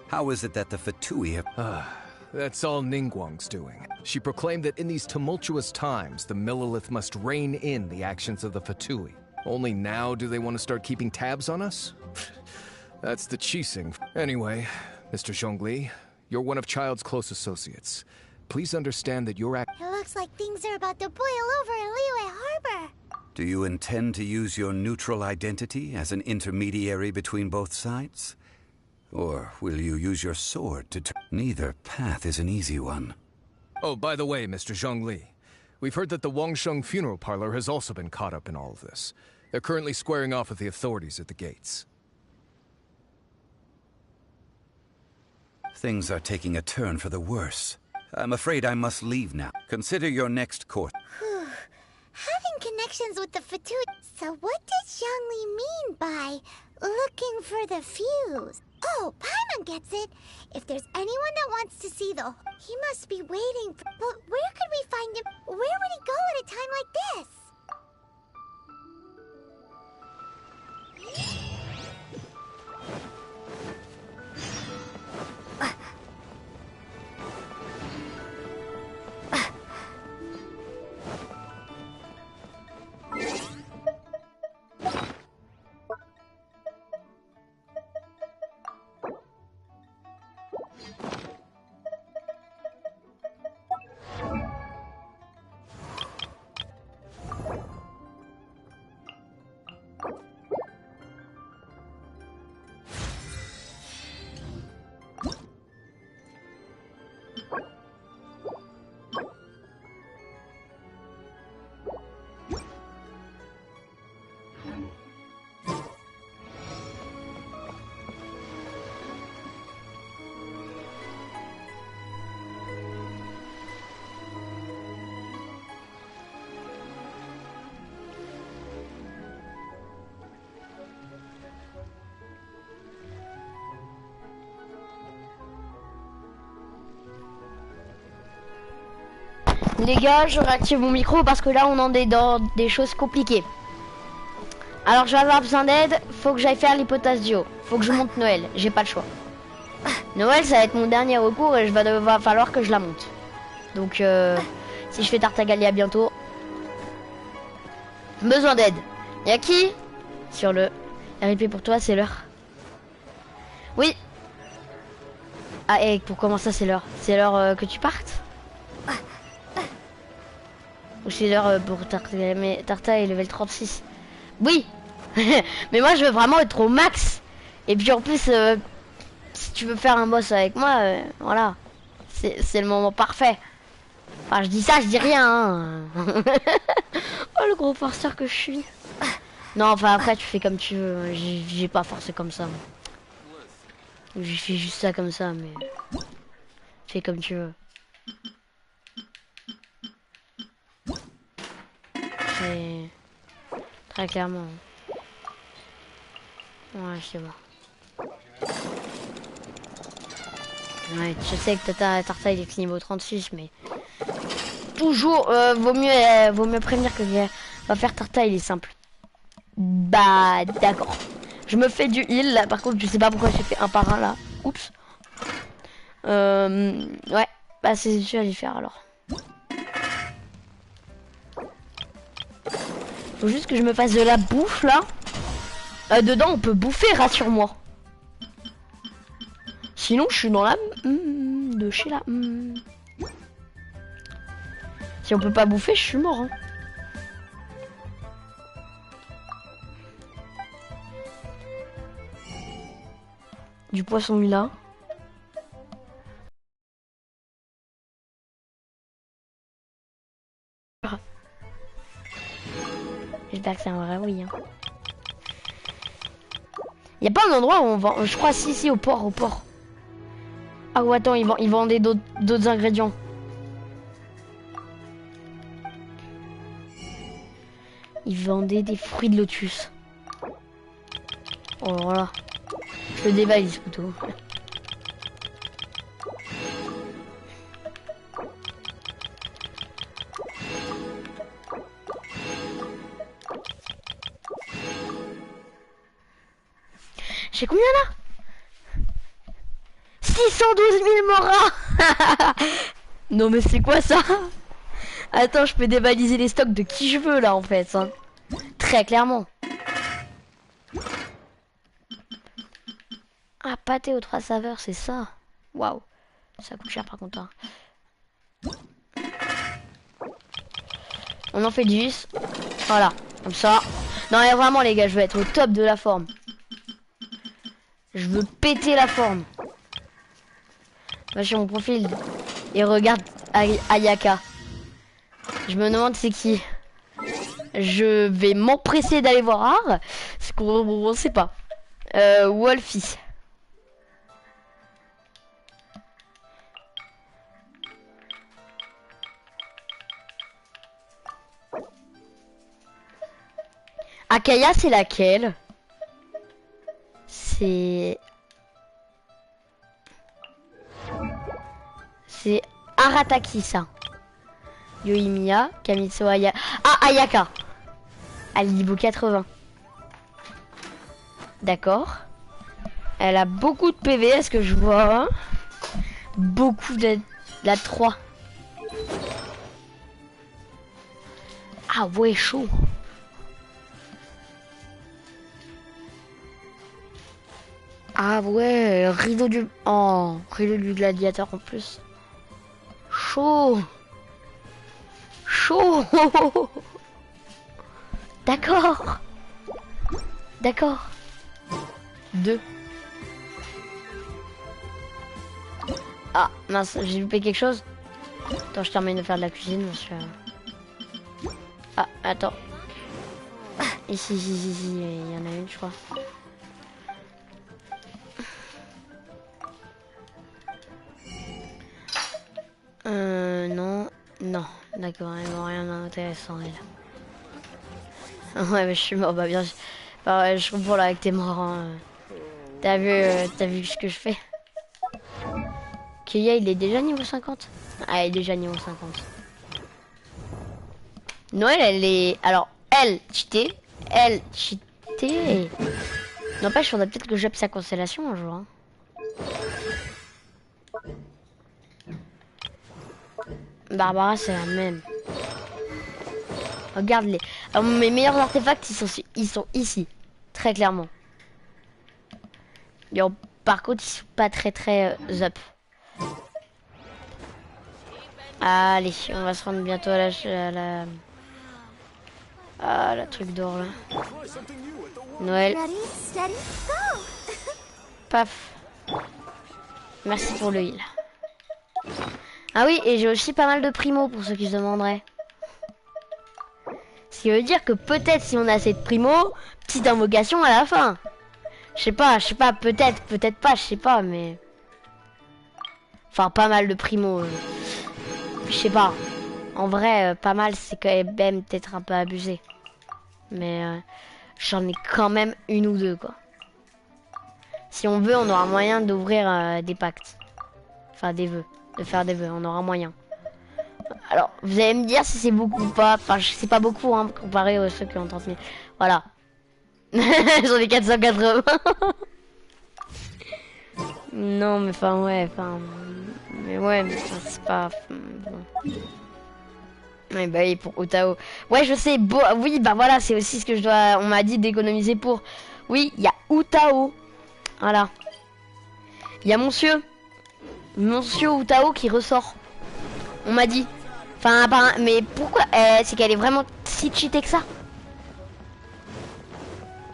How is it that the Fatui have... That's all Ningguang's doing. She proclaimed that in these tumultuous times, the Millelith must rein in the actions of the Fatui. Only now do they want to start keeping tabs on us? That's the Qixing. Anyway, Mr. Zhongli, you're one of Child's close associates. Please understand that your It looks like things are about to boil over in Liyue Harbor. Do you intend to use your neutral identity as an intermediary between both sides? Or will you use your sword to turn? Neither path is an easy one. Oh, by the way, Mr. Zhongli, we've heard that the Wangsheng funeral parlor has also been caught up in all of this. They're currently squaring off with the authorities at the gates. Things are taking a turn for the worse. I'm afraid I must leave now. Consider your next course. Having connections with the Fatui. So what does Zhongli mean by looking for the fuse? Oh, Paimon gets it. If there's anyone that wants to see the... He must be waiting for... But where could we find him? Where would he go at a time like this? Les gars, je réactive mon micro parce que là on en est dans des choses compliquées. Alors je vais avoir besoin d'aide, faut que j'aille faire l'hypothèse du haut. Faut que je monte Noël, j'ai pas le choix. Noël ça va être mon dernier recours et va falloir que je la monte. Donc si je fais Tartagalia bientôt. Besoin d'aide. Y'a qui? Sur le RIP pour toi, c'est l'heure. Oui. Ah et pour comment ça c'est l'heure? C'est l'heure que tu partes? Ou c'est l'heure pour Tarta, mais Tarta est level 36. Oui. Mais moi je veux vraiment être au max. Et puis en plus si tu veux faire un boss avec moi voilà. C'est le moment parfait. Enfin je dis ça, je dis rien hein. Oh le gros forceur que je suis. Non enfin après tu fais comme tu veux. J'ai pas forcé comme ça. J'ai fait juste ça comme ça mais fais comme tu veux. C'est très clairement. Ouais, je sais pas. Ouais, je sais que Tarta il est niveau 36, mais toujours vaut mieux prévenir que va faire Tarta il est simple. Bah d'accord. Je me fais du heal là, par contre je sais pas pourquoi j'ai fait un par un là. Oups. Ouais, bah c'est ce que j'allais faire alors. Faut juste que je me fasse de la bouffe là. Dedans on peut bouffer, rassure-moi. Sinon je suis dans la de chez la Si on peut pas bouffer, je suis mort hein. Du poisson là. J'espère que c'est un vrai oui. Hein. Y a pas un endroit où on vend. Je crois si au port. Ah ou attends, ils vendaient d'autres ingrédients. Ils vendaient des fruits de lotus. Oh voilà. Je le dévalise plutôt. J'ai combien là? 612 000 moras. Non mais c'est quoi ça? Attends, je peux dévaliser les stocks de qui je veux là en fait, hein. Très clairement. Ah, pâté aux 3 saveurs, c'est ça. Waouh, ça coûte cher par contre, hein. On en fait 10. Voilà, comme ça. Non mais vraiment les gars, je veux être au top de la forme. Je veux péter la forme. Va sur mon profil et regarde Ayaka. Je me demande c'est qui. Je vais m'empresser d'aller voir Art. C'est qu'on sait pas. Wolfie. Akaya, c'est laquelle? C'est Arataki, ça. Yoimiya, Kamitsu Ayaka. Ah, Ayaka. À niveau 80. D'accord. Elle a beaucoup de PV, est-ce que je vois? Beaucoup de la 3. Ah ouais, chaud. Ah ouais, rideau du... Oh, rideau du gladiateur en plus. Chaud. Chaud. D'accord. D'accord. 2. Ah, mince, j'ai loupé quelque chose. Attends, je termine de faire de la cuisine parce que... Ah, attends. Ici, il y en a une, je crois. Non, d'accord, vraiment rien d'intéressant là. Ouais, mais je suis mort, bah bien, bah, ouais, je comprends là avec tes morts. Hein. T'as vu ce que je fais? Keia, il est déjà niveau 50. Ah, il est déjà niveau 50. Noël, elle est... Alors, elle, cheatée. N'empêche, faudrait peut-être que j'appe sa constellation un jour. Hein. Barbara, c'est la même. Regarde-les. Alors, mes meilleurs artefacts, ils sont ici. Très clairement. Et par contre, ils sont pas très up. Allez, on va se rendre bientôt à la truc d'or là. Noël. Paf. Merci pour le heal. Ah oui, et j'ai aussi pas mal de primo pour ceux qui se demanderaient. Ce qui veut dire que peut-être si on a assez de primo, petite invocation à la fin. Je sais pas, peut-être pas, je sais pas, mais... Enfin, pas mal de primo. Je sais pas. En vrai, pas mal, c'est quand même peut-être un peu abusé. Mais j'en ai quand même une ou deux, quoi. Si on veut, on aura moyen d'ouvrir des pactes. Enfin, des vœux. De faire des vœux, on aura moyen. Alors, vous allez me dire si c'est beaucoup ou pas. Enfin, c'est pas beaucoup, hein, comparé aux ceux qui ont 30 000. Voilà. J'en ai 480. Non, mais enfin, ouais, enfin... Mais ouais, mais enfin, c'est pas... Bon. Ouais, bah oui, pour Otao. Ouais, je sais, oui, bah voilà, c'est aussi ce que je dois... On m'a dit d'économiser pour... Oui, il y a Otao. Voilà. Il y a Monsieur Otao qui ressort. On m'a dit. Enfin, mais pourquoi c'est qu'elle est vraiment si cheatée que ça.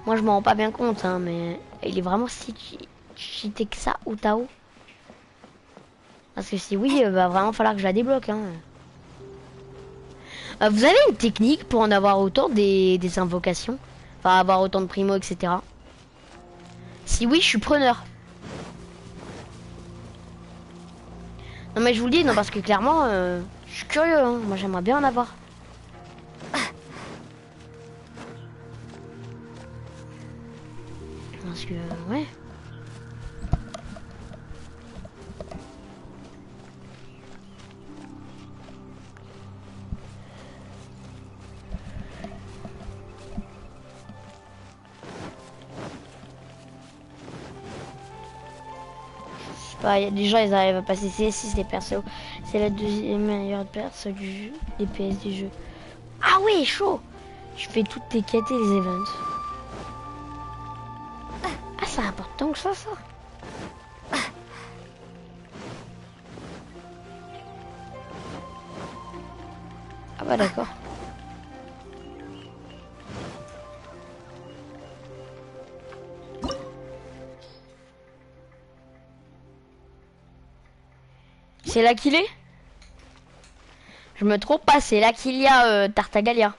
Moi, je m'en rends pas bien compte, hein, mais il est vraiment si cheatée que ça, Otao. Parce que si oui, va vraiment falloir que je la débloque. Hein. Vous avez une technique pour en avoir autant des invocations? Enfin, avoir autant de primo, etc. Si oui, je suis preneur. Non mais je vous le dis, non parce que clairement, je suis curieux, hein. Moi j'aimerais bien en avoir. Parce que, ouais. pas, y a des gens ils arrivent à passer CS6 les persos. C'est la deuxième meilleure perso du jeu, des PS du jeu. Ah oui, chaud. Je fais toutes les quêtes et les events. Ah, c'est important que ça. Ah bah d'accord. C'est là qu'il est? Je me trompe pas, c'est là qu'il y a Tartagalia.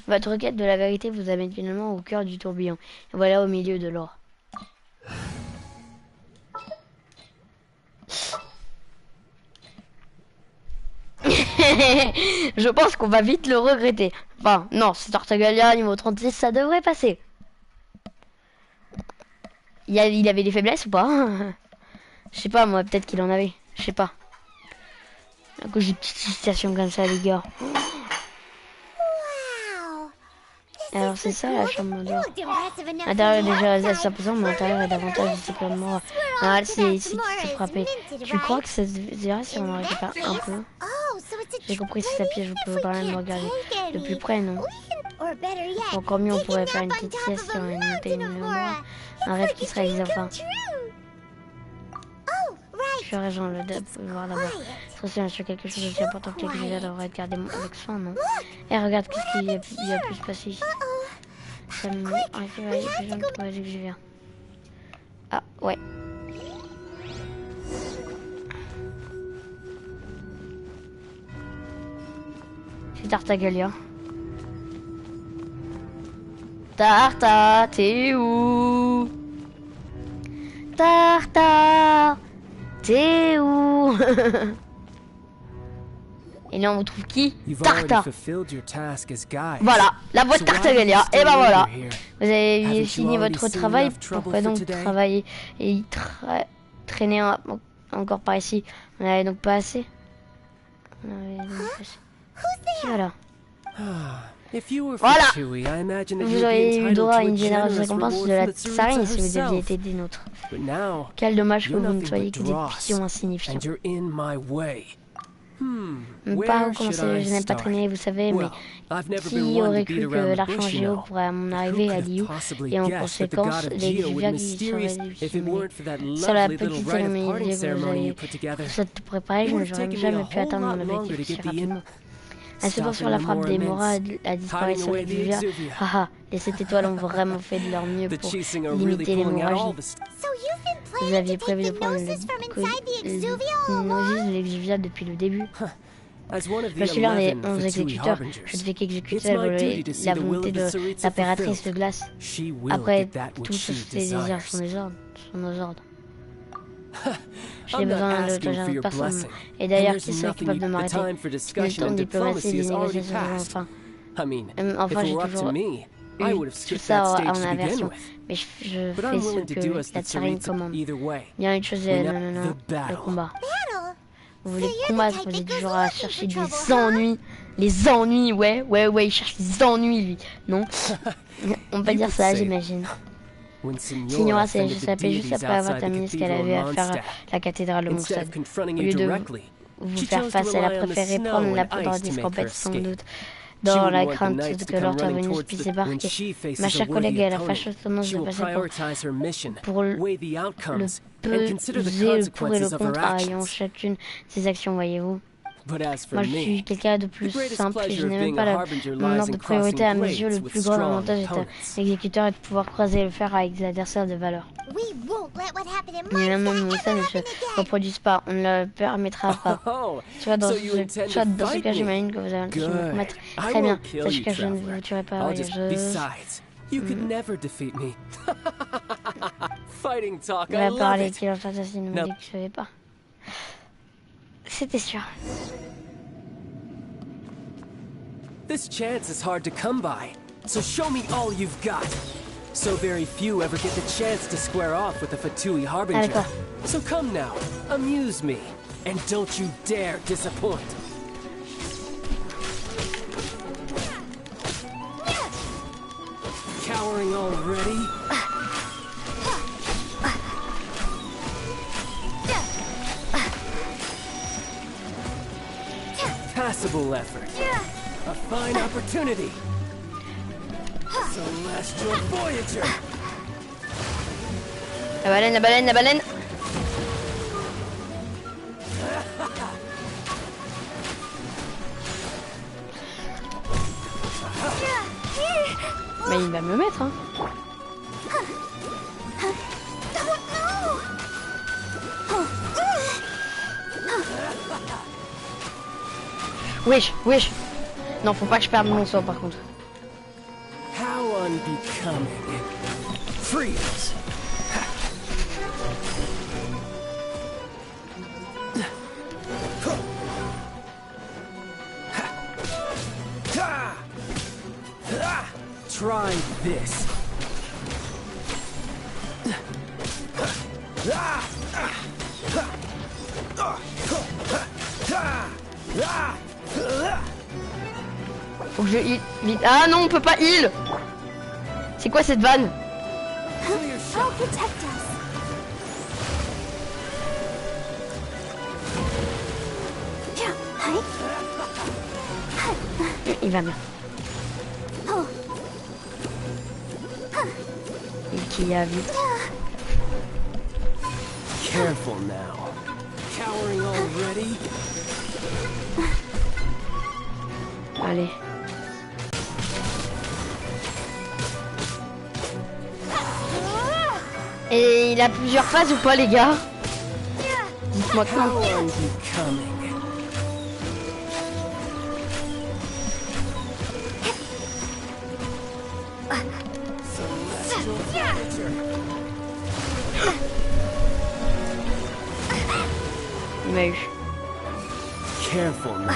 Votre quête de la vérité vous amène finalement au cœur du tourbillon. Et voilà au milieu de l'or. Je pense qu'on va vite le regretter. Enfin, non, c'est Tartagalia niveau 36, ça devrait passer. Il avait des faiblesses ou pas? Je sais pas, moi, peut-être qu'il en avait. Je sais pas. À cause d'une petite situation comme ça, les gars. Alors c'est ça la chambre d'or. L'intérieur est déjà assez imposant, mais l'intérieur est davantage simplement... Ah, c'est frappé. Tu crois que ça se dirait si on en récupère un peu? J'ai compris, si ça piège, vous pouvez quand même regarder de plus près, non? Encore mieux, on pourrait faire une petite sieste si on montait une mémoire. Un rêve qui se réalise enfin. Tu as raison, le DAB peut voir d'abord. C'est sur quelque chose d'aussi important que les gars devraient être gardés avec soin, non? Et regarde, qu'est-ce qu'il y a pu se passer ici? Ça me met en fait, plus jeune pour que je viens. Ah, ouais. C'est Tartagalia. Tarta, t'es où? Tarta, t'es où? Et là on vous trouve qui? Tarta. Voilà, la boîte Tartagalia. Et ben voilà. Vous avez fini votre travail. Pourquoi donc travailler et traîner encore par ici? On n'avait donc pas assez. Voilà. Voilà. Vous auriez eu droit à une généreuse récompense de la tsarine si vous aviez été des nôtres. Quel dommage que vous ne soyez que des pions insignifiants. Pas recommencer, je n'aime pas traîner, vous savez, mais qui aurait cru que l'argent géo pourrait m'en arriver à Yooo et en conséquence, les exuvia qui seraient diffusés. Sur la petite cérémonie que vous avez cette préparée, je n'aurais jamais pu atteindre mon objectif si rapidement. Insistant sur la frappe des Moras a disparu sur les exuvia. Haha, les 7 étoiles ont vraiment fait de leur mieux pour limiter l'hémorragie. Vous aviez prévu de prendre le nosis de l'exuvia depuis le début. Je suis l'un des 11 exécuteurs. Je ne fais qu'exécuter la volonté de l'impératrice de glace. Après, tous ses désirs sont nos ordres. J'ai besoin de ton personne. Et d'ailleurs, qui serait capable de m'arrêter? Le temps de diplomatie et des négociations enfin. Enfin, j'ai toujours eu tout ça en aversion. Mais je fais ce que la tsarine commande. Bien une chose est le combat. Vous voulez combattre, vous êtes toujours à chercher des ennuis. Les ennuis, ouais, il cherche des ennuis, lui. Non? On peut dire ça, j'imagine. Signora s'est échappée juste après avoir terminé ce qu'elle avait à faire à la cathédrale de Moussad. Au lieu de vous faire face, elle a préféré prendre la poudre d'escampette sans doute, dans la crainte que Lord Avenus puisse débarquer. Ma chère collègue a la fâcheuse tendance de passer pour le peu user le pour et le contre ayant chacune de ses actions, voyez-vous. Moi je suis quelqu'un de plus simple et je n'ai même pas mon ordre de priorité à mes yeux. Le plus grand avantage est un exécuteur et de pouvoir croiser le fer avec des adversaires de valeur. Mais la même ça ne se reproduise pas, on ne le permettra pas. Soit dans ce cas j'imagine que vous avez l'intention de commettre. Très bien, sachez que je ne vous tuerai pas, voyageuse. On va parler qu'il en fasse assis, ne me dit que je ne savais pas. C'était sûr. This chance is hard to come by, so show me all you've got. So very few ever get the chance to square off with the Fatui Harbinger. So come now, amuse me, and don't you dare disappoint. Cowering already? Passable effort. A fine opportunity. Celestial Voyager. La baleine, la baleine, la baleine. Mais il va me mettre, hein. Wesh, wesh. Non, faut pas que je perde mon sort par contre. How unbecoming. Freeze. Try this. Faut que je heal vite. Ah non, on peut pas heal. C'est quoi cette vanne? Il va bien. Et qui a vite. Careful now. Cowering already? Allez. Et il a plusieurs phases ou pas, les gars? Dites-moi que non. Il m'a eu. Careful now.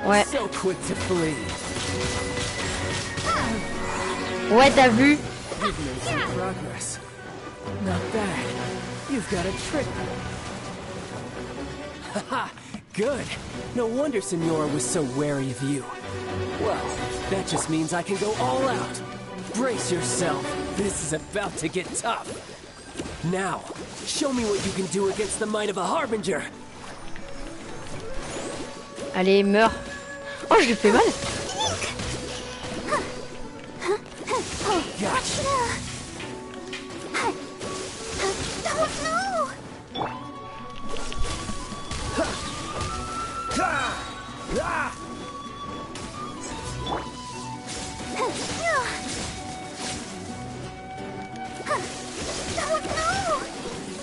Ouais. So quick to flee. Ouais, t'as vu? You've made some progress. Not bad. You've got a trick. Haha, good. No wonder Senora was so wary of you. Well, that just means I can go all out. Brace yourself. This is about to get tough. Now, show me what you can do against the might of a harbinger. Allez, meurs. Oh, je lui fais mal.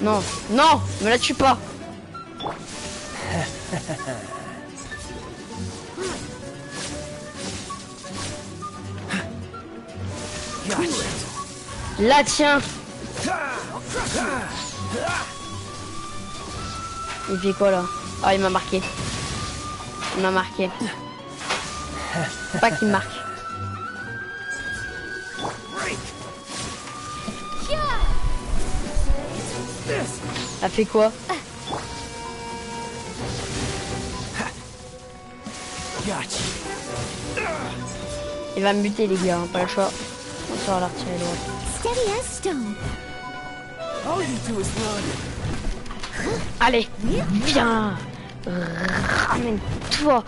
Non, non, me la tue pas. Là, tiens. Il fait quoi là? Ah, il m'a marqué. Il m'a marqué. Faut pas qu'il me marque. Ça fait quoi? Il va me buter les gars, hein, pas le choix. On sort la retirer droite. Allez, viens. Ramène-toi.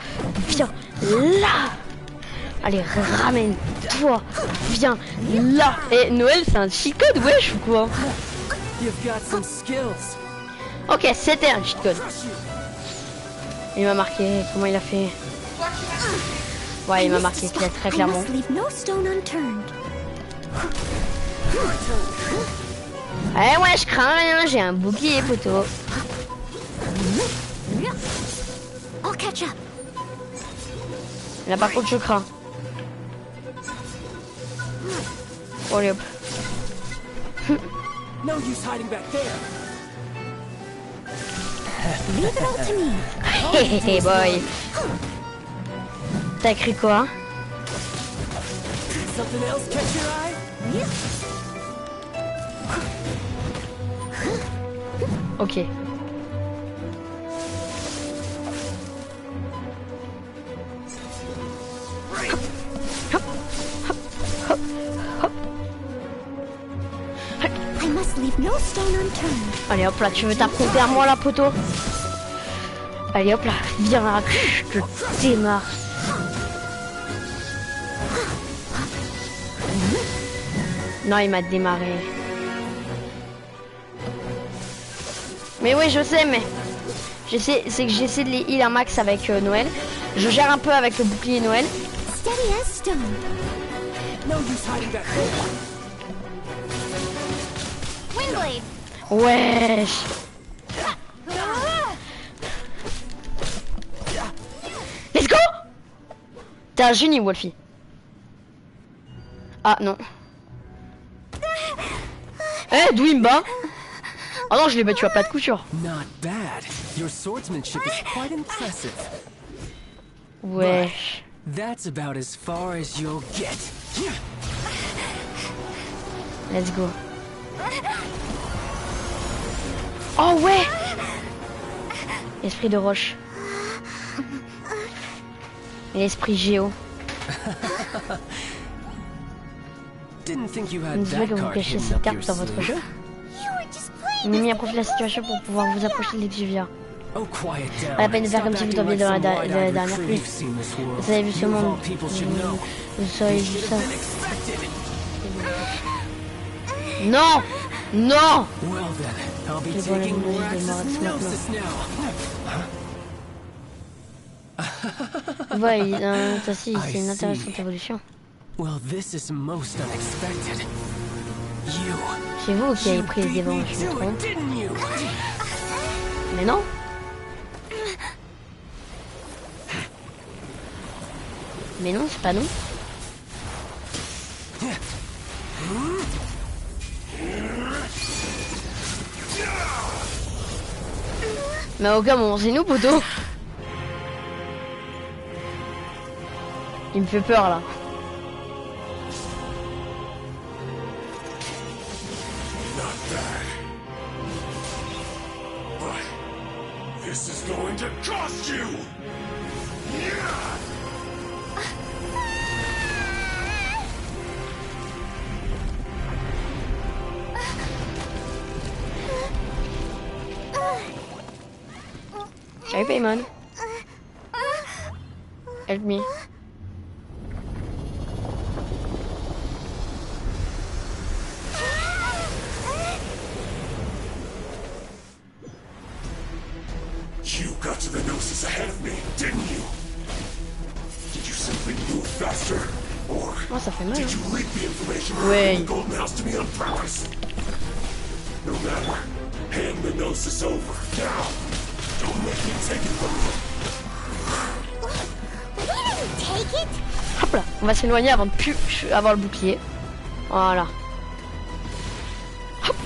Viens là. Allez, ramène-toi. Viens là. Et Noël, c'est un cheat code, wesh ou quoi? Ok, c'était un cheat code. Il m'a marqué. Comment il a fait? Ouais, il m'a marqué très clairement. Eh ouais, je crains rien. J'ai un bouclier, poteau. Là, par contre, je crains. Oh, allez hop. No use hiding back there. Leave it all to me. Hey boy. T'as écrit quoi? Something else catch your eye? Ok. Allez hop là, tu veux t'affronter à moi là, poteau? Allez hop là, viens là, je te démarre. Non, il m'a démarré. Mais oui, je sais, mais c'est que j'essaie de les heal un max avec Noël. Je gère un peu avec le bouclier Noël. Wesh. Let's go. T'es un génie, Wolfie. Ah non. Eh, d'où il me bat? Oh non, je l'ai battu à plat de couture. Wesh. That's about as far as you'll get. Let's go. Oh ouais. Esprit de roche. Et l'esprit géo. Vous savez que vous cachez cette carte dans votre jeu. Mimi a profité de la situation pour pouvoir vous approcher de l'Exuvia. Pas la peine de faire comme si vous tombiez dans la dernière pluie. Vous avez vu ce monde. Vous avez vu ça. Non. Non. Je vois la logique de Moritz maintenant. Ouais, ça si, c'est une intéressante évolution. C'est vous qui avez pris les devants, je me trompe. Mais non. Mais non, c'est pas non. Mais à aucun moment c'est nous, poteau. Il me fait peur là. This is going to cost you! Hey, Paymon. Help me. You got to the Gnosis ahead of me, didn't you? Did you simply move faster? Or ça fait mal, did you leak the information from the Golden House to me on purpose? No matter. Hand the Gnosis over. Now. Don't make me take it from you. We didn't take it. Hop là, on va s'éloigner avant de plus avoir le bouclier. Voilà. Hop.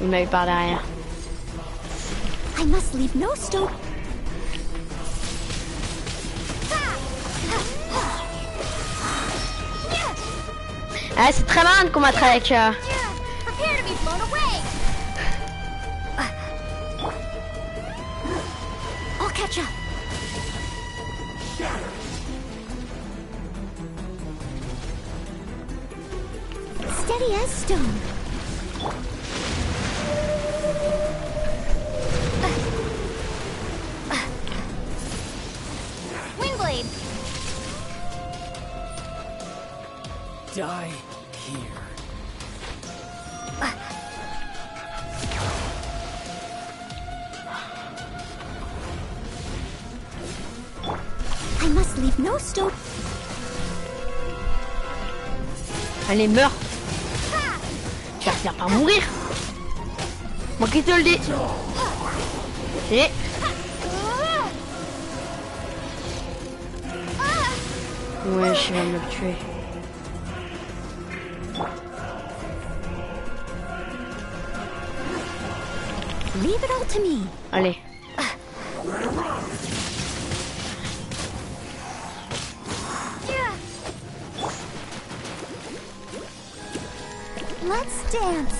Il m'a eu par derrière. I must leave no stone. Ah, c'est très marrant de combattre avec... Prepare to be blown away. I'll catch up. Steady as stone. Wingblade. Die here. I must leave no stone. Allez, meurs. Tu vas finir par mourir. Moi qui te le dis. Et... Ouais, je vais me le tuer. Leave it all to me. Allez. Let's dance.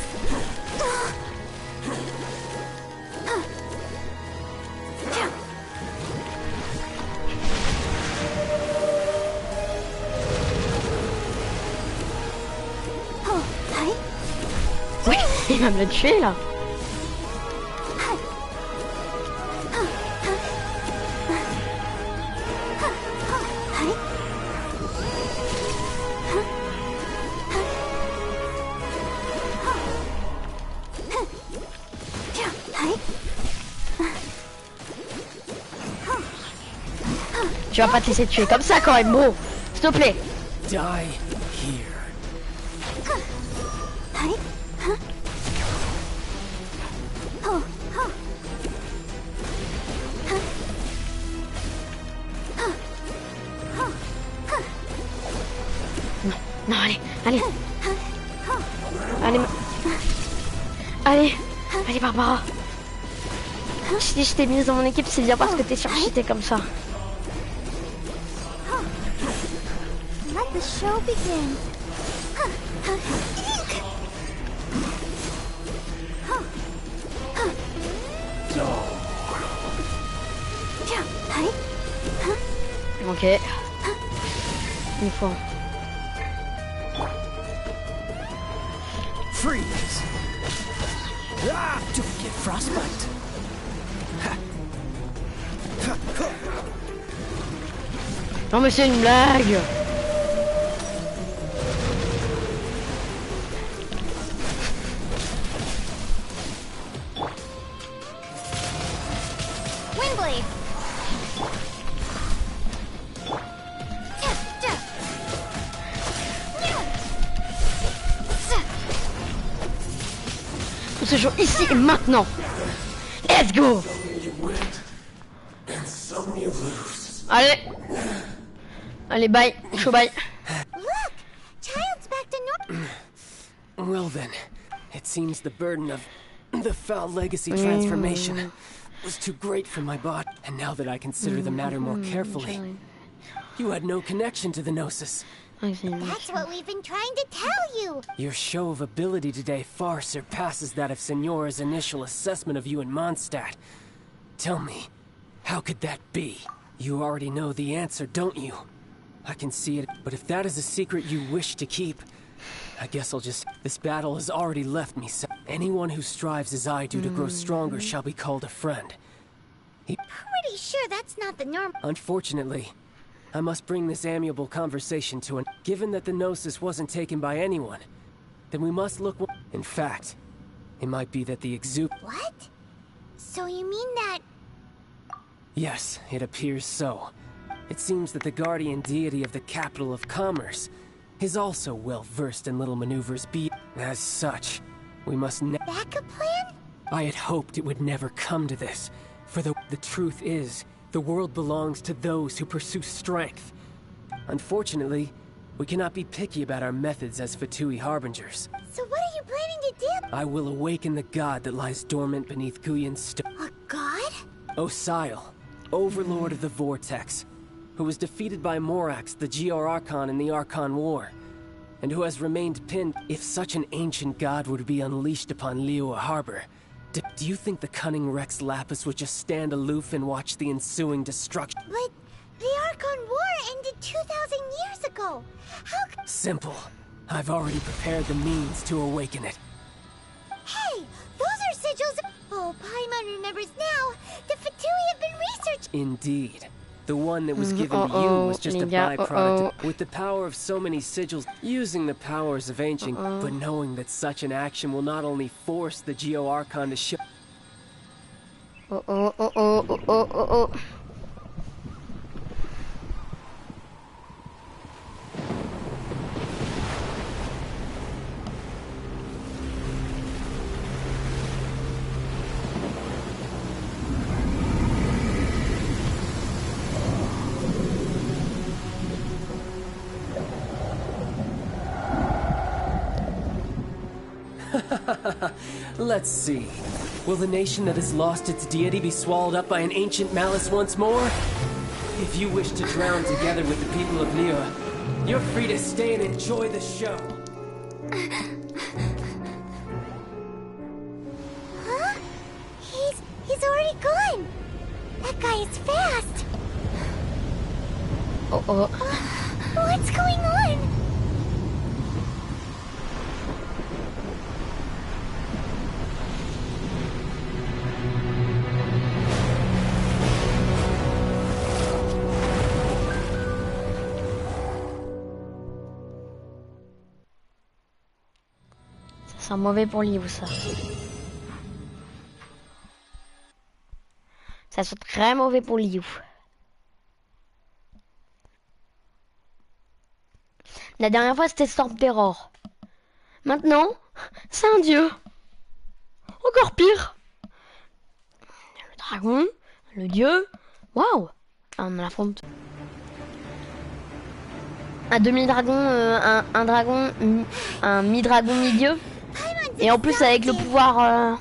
va me le tuer là. Tu vas pas te laisser tuer comme ça quand même, bro. S'il te plaît. Die here. Non, allez, allez. Allez, allez, allez, Barbara. Si je t'ai mise dans mon équipe, c'est bien parce que t'es surcheatée comme ça. Let the show begin. Ok. Une fois. Freeze! Ah, don't get frostbite. Non mais c'est une blague. Windblade. Tout se joue ici et maintenant. Let's go. Allez. Allez, bye. Chaud, bye. Look! Child's back to normal. Well then, it seems the burden of the foul legacy transformation was too great for my body. And now that I consider the matter more carefully, you had no connection to the Gnosis. That's what we've been trying to tell you. Your show of ability today far surpasses that of Senora's initial assessment of you in Mondstadt. Tell me, how could that be? You already know the answer, don't you? I can see it, but if that is a secret you wish to keep, I guess I'll just... This battle has already left me, so... Anyone who strives as I do to grow stronger shall be called a friend. Pretty sure that's not the norm. Unfortunately, I must bring this amiable conversation to an... Given that the Gnosis wasn't taken by anyone, then we must look... In fact, it might be that the What? So you mean that... Yes, it appears so. It seems that the guardian deity of the capital of commerce is also well versed in little maneuvers. As such, we must Backup plan? I had hoped it would never come to this, for the truth is, the world belongs to those who pursue strength. Unfortunately, we cannot be picky about our methods as Fatui harbingers. So what are you planning to do? I will awaken the god that lies dormant beneath Guyon's stone. A god? Osile, overlord of the Vortex, who was defeated by Morax, the GR Archon in the Archon War, and who has remained pinned. If such an ancient god would be unleashed upon Liyue Harbor, do you think the cunning Rex Lapis would just stand aloof and watch the ensuing destruction? But the Archon War ended 2,000 years ago. How Simple. I've already prepared the means to awaken it. Hey, those are sigils. Oh, Paimon remembers now. The Fatui have been researched. Indeed. The one that was given to you was just a byproduct. With the power of so many sigils, using the powers of ancient, but knowing that such an action will not only force the Geo Archon to show. Let's see. Will the nation that has lost its deity be swallowed up by an ancient malice once more? If you wish to drown together with the people of Liyue, you're free to stay and enjoy the show. Huh? He's already gone. That guy is fast. What's going on? C'est mauvais pour Yooo, ça. Ça sent très mauvais pour Yooo. La dernière fois, c'était Storm Terror. Maintenant, c'est un dieu. Encore pire. Le dragon, le dieu. Waouh. On affronte un demi-dragon, un dragon, un mi-dragon, mi-dieu. Et en plus avec le pouvoir...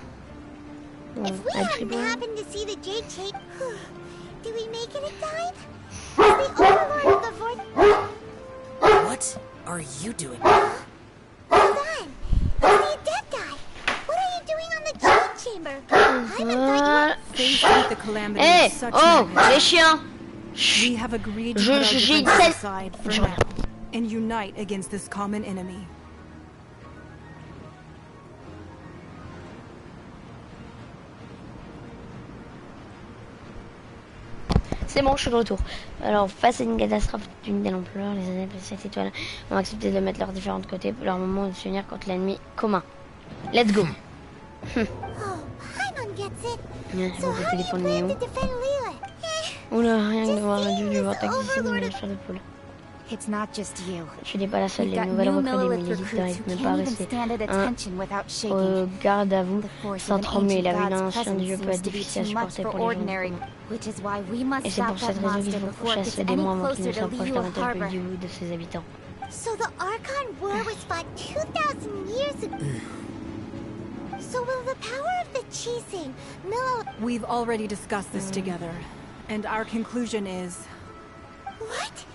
What are you doing? Hold on. It's the adept guy. What are you doing on the chain chamber? Hey, oh, les chiens. We have agreed to put our differences aside for now and unite against this common enemy. C'est bon, je suis de retour. Alors, face à une catastrophe d'une telle ampleur, les adeptes de cette étoile ont accepté de mettre leurs différents côtés pour leur moment de s'unir contre l'ennemi commun. Let's go. Oula, rien que de voir un dieu du vortex ici, on est sur le pôle. Je n'ai pas la seule, les nouvelles recrues des militaires n'arrivent même pas à rester au garde à vous sans trembler. La vie d'un ancien dieu peut être difficile à supporter pour les gens communs. Et c'est pour cette raison qu'il faut qu'on chasse les démons avant qu'ils ne s'approchent davantage du Yooo de ses habitants. So the Archon War was fought 2,000 years ago. So will the power of the Chising, We've already discussed this together, and our conclusion is... What?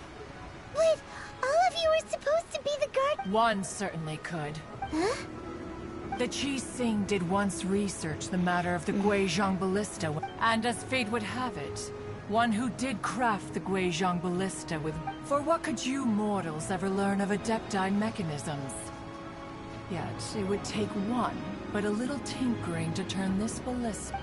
Wait, all of you were supposed to be the guard? One certainly could. Huh? The Chising did once research the matter of the Guizhong Ballista, and as fate would have it, one who did craft the Guizhong Ballista with... For what could you mortals ever learn of Adepti mechanisms? Yet, it would take one, but a little tinkering to turn this ballista.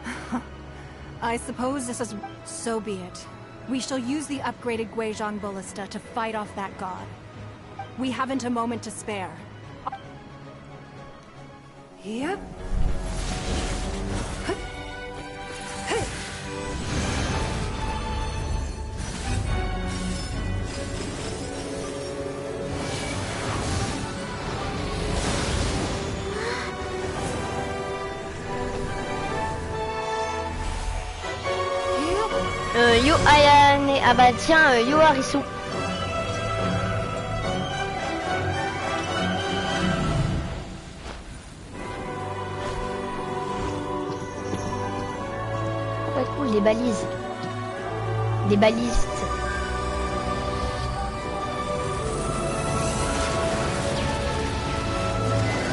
I suppose this is... So be it. We shall use the upgraded Guizhong Ballista to fight off that god. We haven't a moment to spare. Yep. Yooo Ayane, ah bah tiens, Yooo Arisu. Ouais, cool, des balises. Des balistes.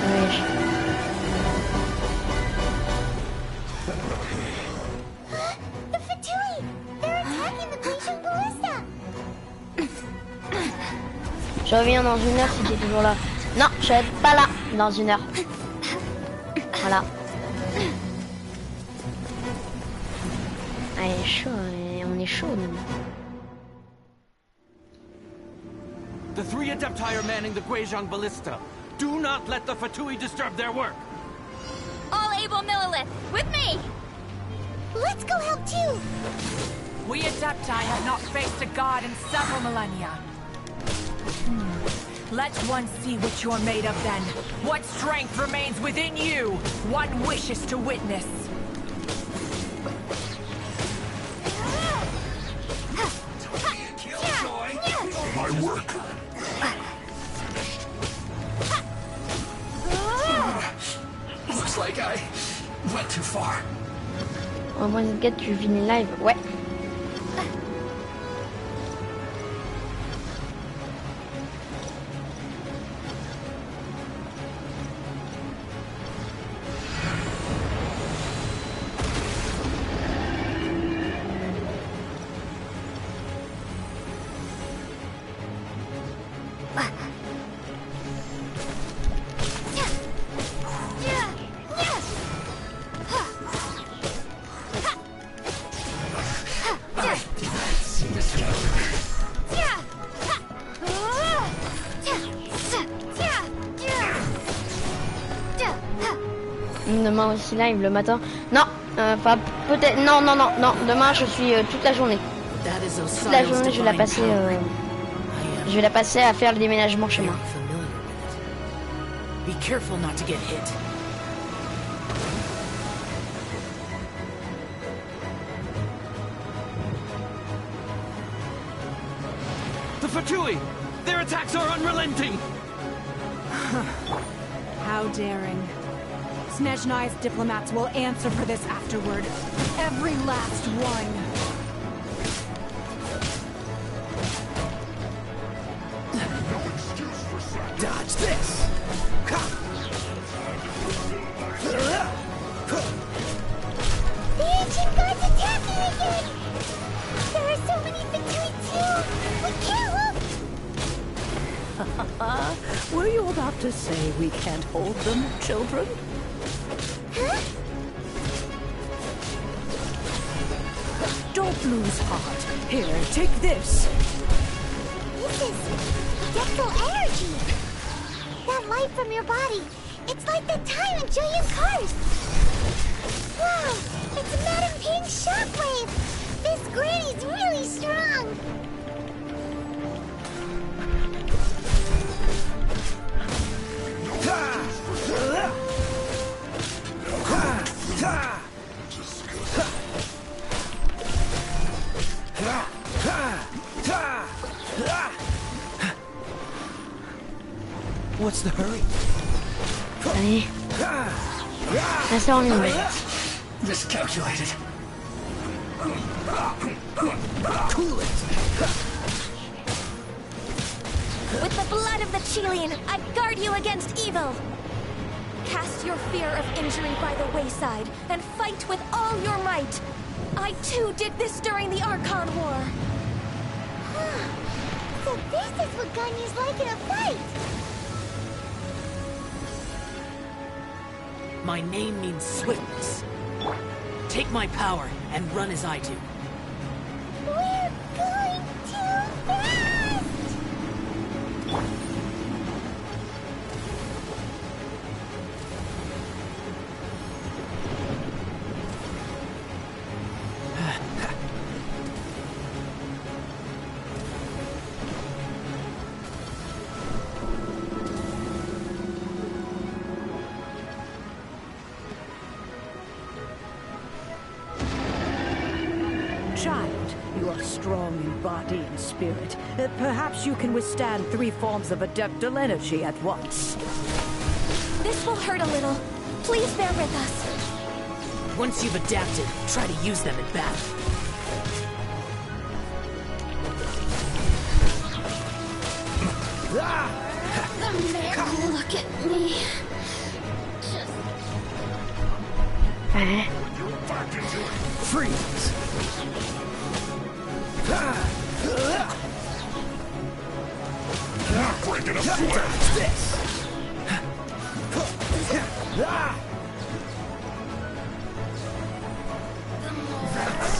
Wesh. The Fatui! They're attacking the Guizhong Ballista! Je reviens dans une heure si t'es toujours là. Non, je vais être pas là dans une heure. Voilà. Ah, il est chaud, on est chaud nous. The three Adepti are manning the Guizhong Ballista. Do not let the Fatui disturb their work. All able Millilith, with me! Let's go help too! We Adepti have not faced a god in several millennia. Let one see what you're made of then. What strength remains within you? One wishes to witness. My work. Looks like I went too far. Au moins, ce gars, tu finis live. Ouais. demain aussi live le matin. Non, enfin peut-être. Non. Demain je suis toute la journée. Toute la journée je vais la passer à faire le déménagement chez moi. Be careful not to get hit. The Fatui! Their attacks are unrelenting! How daring. Snezhnai's diplomats will answer for this afterward. Every last one. Dodge this! The ancient gods attacking again! There are so many Fatui too! We can't look! Were you about to say we can't hold them, children? Huh? Don't lose heart. Here, take this. This is Decal energy! That light from your body, it's like the time in Julian Cars! Wow! It's Madame Ping's shockwave! This granny's really strong! What's the hurry? Allez. Reste en ligne. Miscalculated. Cool it. With the blood of the Chilean, I guard you against evil. Cast your fear of injury by the wayside and fight with all your might. I too did this during the Archon War. So this is what Ganyu's like in a fight! My name means swiftness. Take my power and run as I do. We're going too fast! Child, you are strong in body and spirit. Perhaps you can withstand 3 forms of adeptal energy at once. This will hurt a little. Please bear with us. Once you've adapted, try to use them in battle. Look at me. Freeze! Not breaking a sweat! This!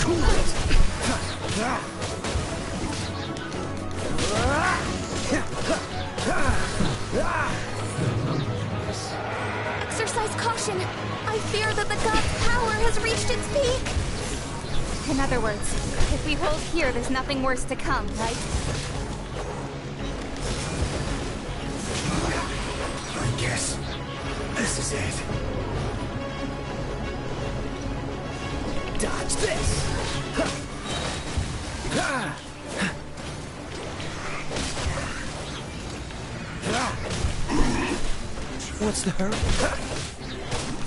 Cool it! Exercise caution. I fear that the god's power has reached its peak. In other words, if we hold here, there's nothing worse to come, right? I guess this is it. Dodge this! What's the hurry?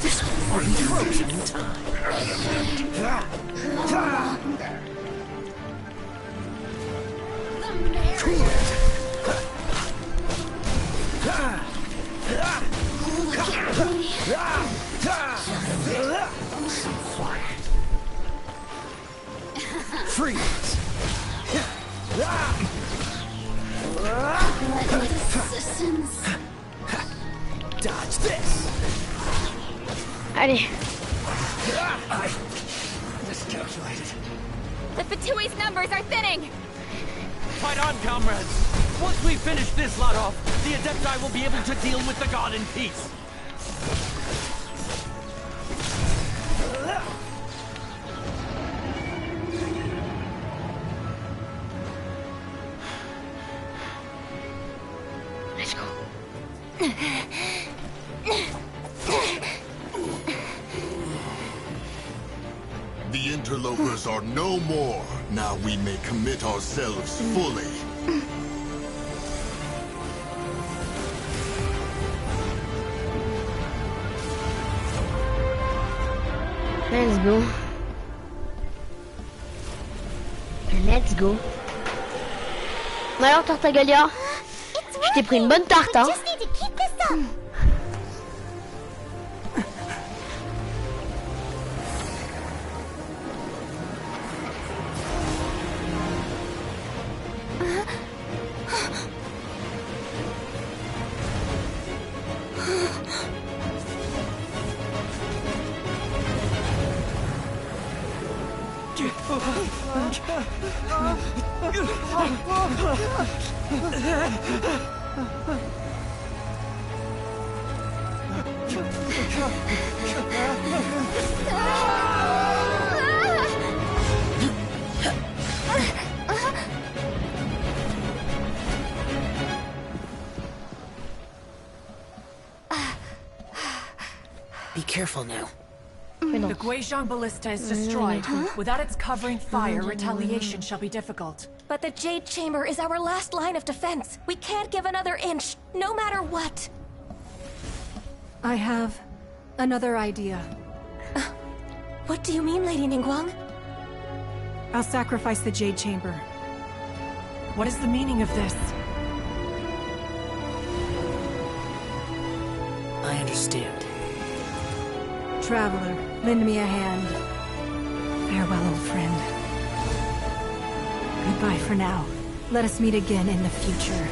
This will be frozen in time. Freeze! Dodge this! Allez. I miscalculated. The Fatui's numbers are thinning! Fight on, comrades! Once we finish this lot off, the Adepti will be able to deal with the god in peace. The interlopers are no more. Now we may commit ourselves fully. Let's go. Let's go. Alors, Tartagalia, je t'ai pris une bonne tarte, hein. Be careful now. The Guizhong Ballista is destroyed. Without its covering fire, retaliation shall be difficult. But the Jade Chamber is our last line of defense. We can't give another inch, no matter what. I have another idea. What do you mean, Lady Ningguang? I'll sacrifice the Jade Chamber. What is the meaning of this? I understand. Traveler, lend me a hand. Farewell, old friend. Goodbye for now. Let us meet again in the future.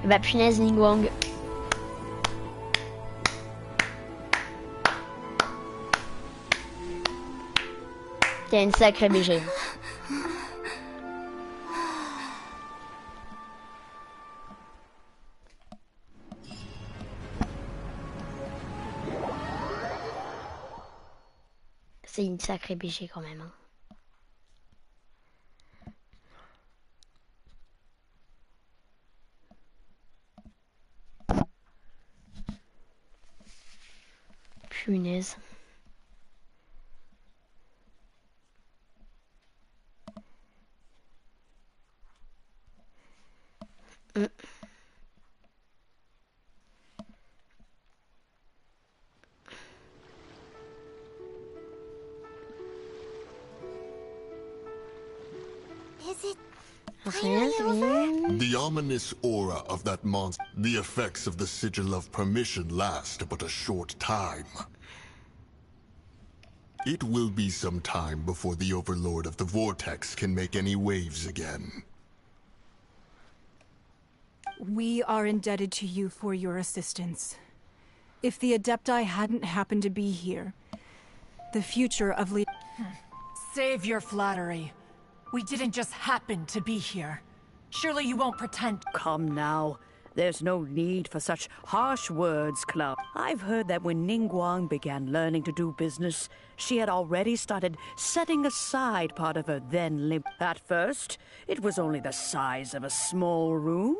Bah punaise, Ningguang. T'es une sacrée BG. C'est une sacrée BG quand même. Hein. Punaise. Is it finally over? The ominous aura of that monster, the effects of the sigil of permission last but a short time. It will be some time before the Overlord of the Vortex can make any waves again. We are indebted to you for your assistance. If the Adepti hadn't happened to be here, the future of Save your flattery. We didn't just happen to be here. Surely you won't pretend. Come now. There's no need for such harsh words, Cloud. I've heard that when Ningguang began learning to do business, she had already started setting aside part of her then limb. At first, it was only the size of a small room.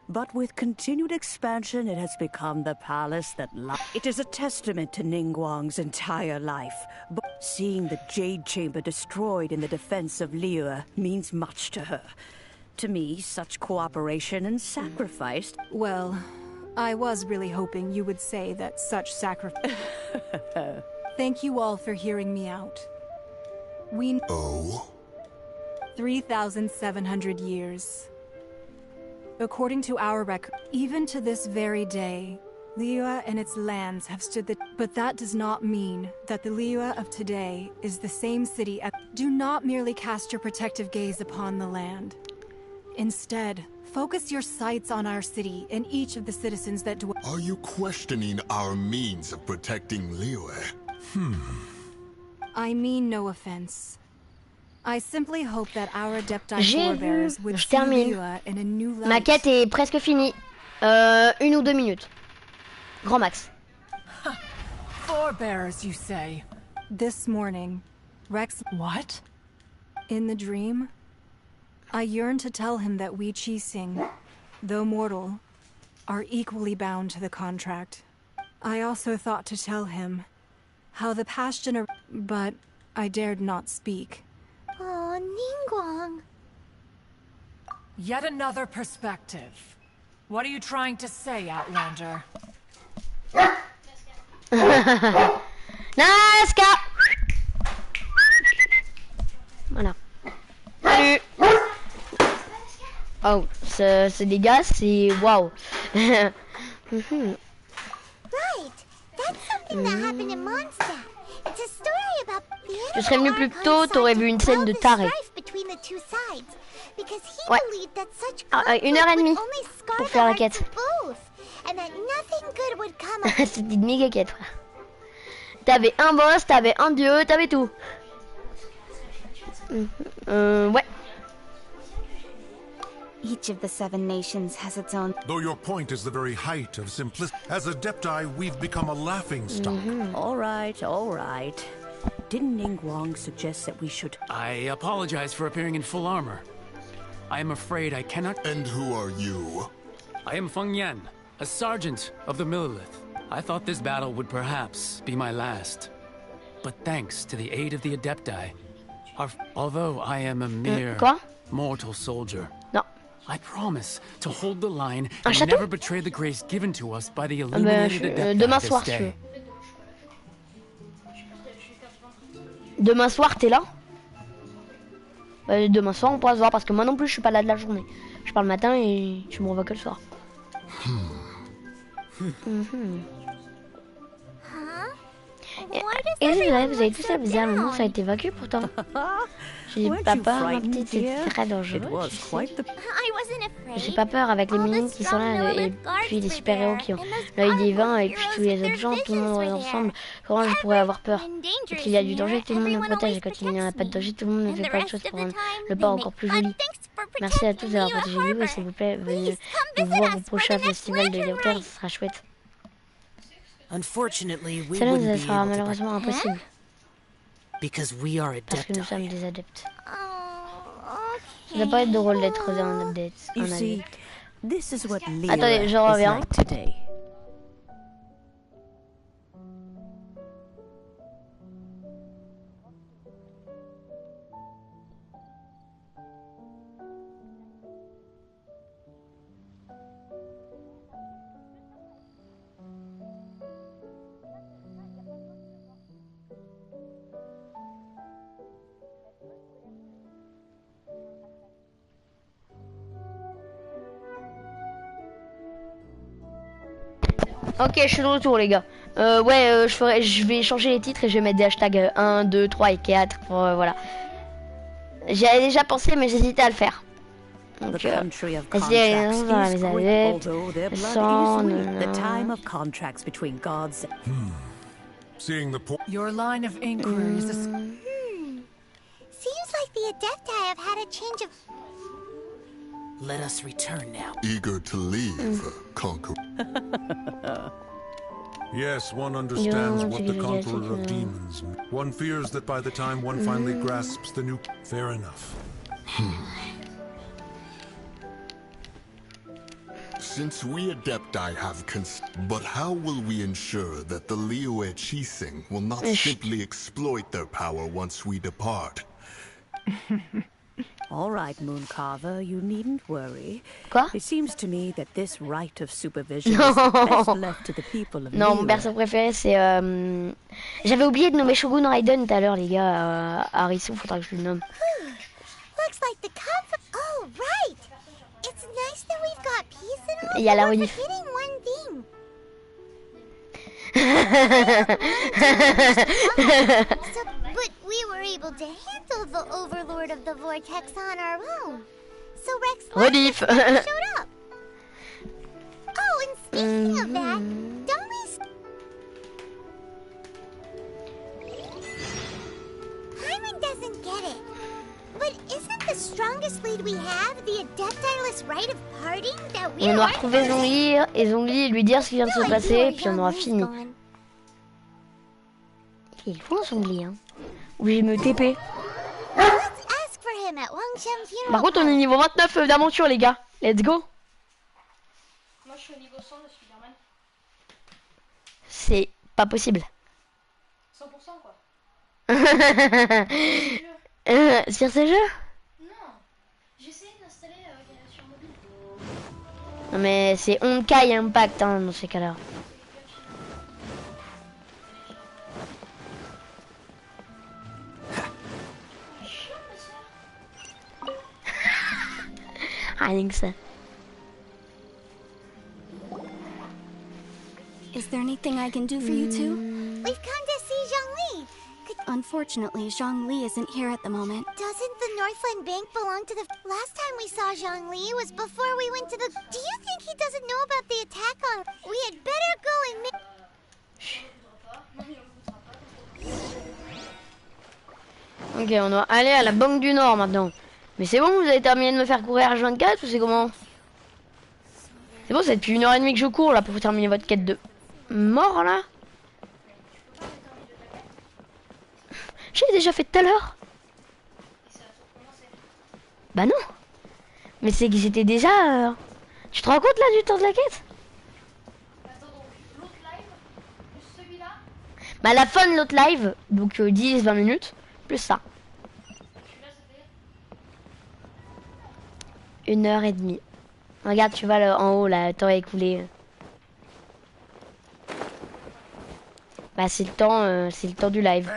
But with continued expansion, it has become the palace that It is a testament to Ningguang's entire life. But seeing the Jade Chamber destroyed in the defense of Liyue means much to her. To me, such cooperation and sacrifice... Well, I was really hoping you would say that such sacrifice... Thank you all for hearing me out. We... 3,700 years. According to our record, even to this very day, Liyue and its lands have stood the... But that does not mean that the Liyue of today is the same city as... Do not merely cast your protective gaze upon the land. Instead, focus your sights on our city and each of the citizens that dwell... Are you questioning our means of protecting Liyue? I mean no offense. I simply hope that our Adepti forebears would see Liyue in a new light. Ma quête est presque finie. 1 ou 2 minutes. Grand max. Forebears, you say? This morning, Rex... What? In the dream, I yearned to tell him that we Qixing, though mortal, are equally bound to the contract. I also thought to tell him how the past but I dared not speak. Oh, Ningguang. Yet another perspective. What are you trying to say, Outlander? Nice cap. Voilà. Salut. Oh, ce dégât, c'est waouh. Right. That's something that happened in Mondstadt. It's a story about Je serais venu plus tôt, t'aurais vu une scène de taré. Ouais. 1h30 pour faire la quête. C'était une méga quête, frère. T'avais un boss, t'avais un dieu, t'avais tout. Ouais. Each of the 7 nations has its own. Though your point is the very height of simplicity, as Adepti, we've become a laughingstock. All right, all right. Didn't Ningguang suggest that we should... I apologize for appearing in full armor. I am afraid I cannot... And who are you? I am Feng Yan, a sergeant of the Millilith. I thought this battle would perhaps be my last. But thanks to the aid of the Adepti, although I am a mere mortal soldier, non. I promise to hold the line and never betray the grace given to us by the illuminated Adepti demain soir, this day. Demain soir, t'es là? Demain soir, on pourra se voir parce que moi non plus, je suis pas là de la journée. Je pars le matin et je me revois que le soir. Et là, vous avez tout ça bizarre, le monde ça a été vaincu pourtant. J'ai pas peur, ma petite, c'est très dangereux. J'ai pas peur avec les minions qui sont là et puis les super-héros qui ont l'œil divin et puis tous les autres gens, tout le monde ensemble. Comment je pourrais avoir peur? Quand il y a du danger, tout le monde nous protège et quand il n'y en a pas de danger, tout le monde ne fait pas de choses pour rendre le port encore plus joli. Merci à tous d'avoir protégé Yooo et s'il vous plaît, venez nous voir au prochain festival de l'auteur, ce sera chouette. Cela nous sera malheureusement impossible. Parce que nous sommes des adeptes. Ça doit pas être drôle d'être un adepte. Attendez, je reviens. Ok, je suis de retour les gars. Je vais changer les titres et je vais mettre des hashtags 1, 2, 3 et 4 pour voilà. J'y avais déjà pensé mais j'hésitais à le faire. Donc Your line of inquiries is... Seems like the Adepti have had a change of... Let us return now. Eager to leave, Conqueror. Yes, one understands what the Conqueror of Demons means. One fears that by the time one finally grasps the new... Fair enough. Since we Adepti have but how will we ensure that the Liyue Qixing will not simply exploit their power once we depart? All right, Mooncarver, you needn't worry. Quoi? It seems to me that this right of supervision is best left to the people of Non, mon perso préféré c'est... J'avais oublié de nommer Shogun Raiden tout à l'heure les gars. Harrison, faudra que je le nomme. Looks like the Oh, right! It's nice that we've got peace and all. Il y a la rediff. But we were able to handle the Overlord of the Vortex on our own. So Rex showed up. Oh, and speaking of that, don't we... Paimon doesn't get it. But isn't the strongest lead we have the Adeptiless right of parting that we... On doit retrouver Zhongli et lui dire ce qui vient de se passer et puis on aura fini. Il faut un sanglier, hein. Oui, je me TP. Par contre, on est niveau 29 d'aventure, les gars. Let's go. Moi, je suis au niveau 100 de Spider-Man. C'est pas possible. 100% quoi. Sur ce jeu? Non. J'essaie d'installer sur mobile. Non, mais c'est Honkai Impact hein, dans ces cas-là. Rien que ça. Is there anything I can do for you two? We've come to see Zhongli. Unfortunately, Zhongli isn't here at the moment. Doesn't the Northland Bank belong to the... Last time we saw Zhongli was before we went to the... Do you think he doesn't know about the attack on... We had better go and... Ok, on doit aller à la Banque du Nord maintenant. Mais c'est bon, vous avez terminé de me faire courir H24 ou c'est comment? C'est bon, c'est depuis 1h30 que je cours là pour terminer votre quête de mort là. J'ai déjà fait tout à l'heure. Bah non. Mais c'est que j'étais déjà... Tu te rends compte là du temps de la quête? Bah à la fin de l'autre live, donc 10-20 minutes, plus ça. 1h30. Regarde, tu vois là, en haut là, le temps est écoulé. Bah c'est le temps du live.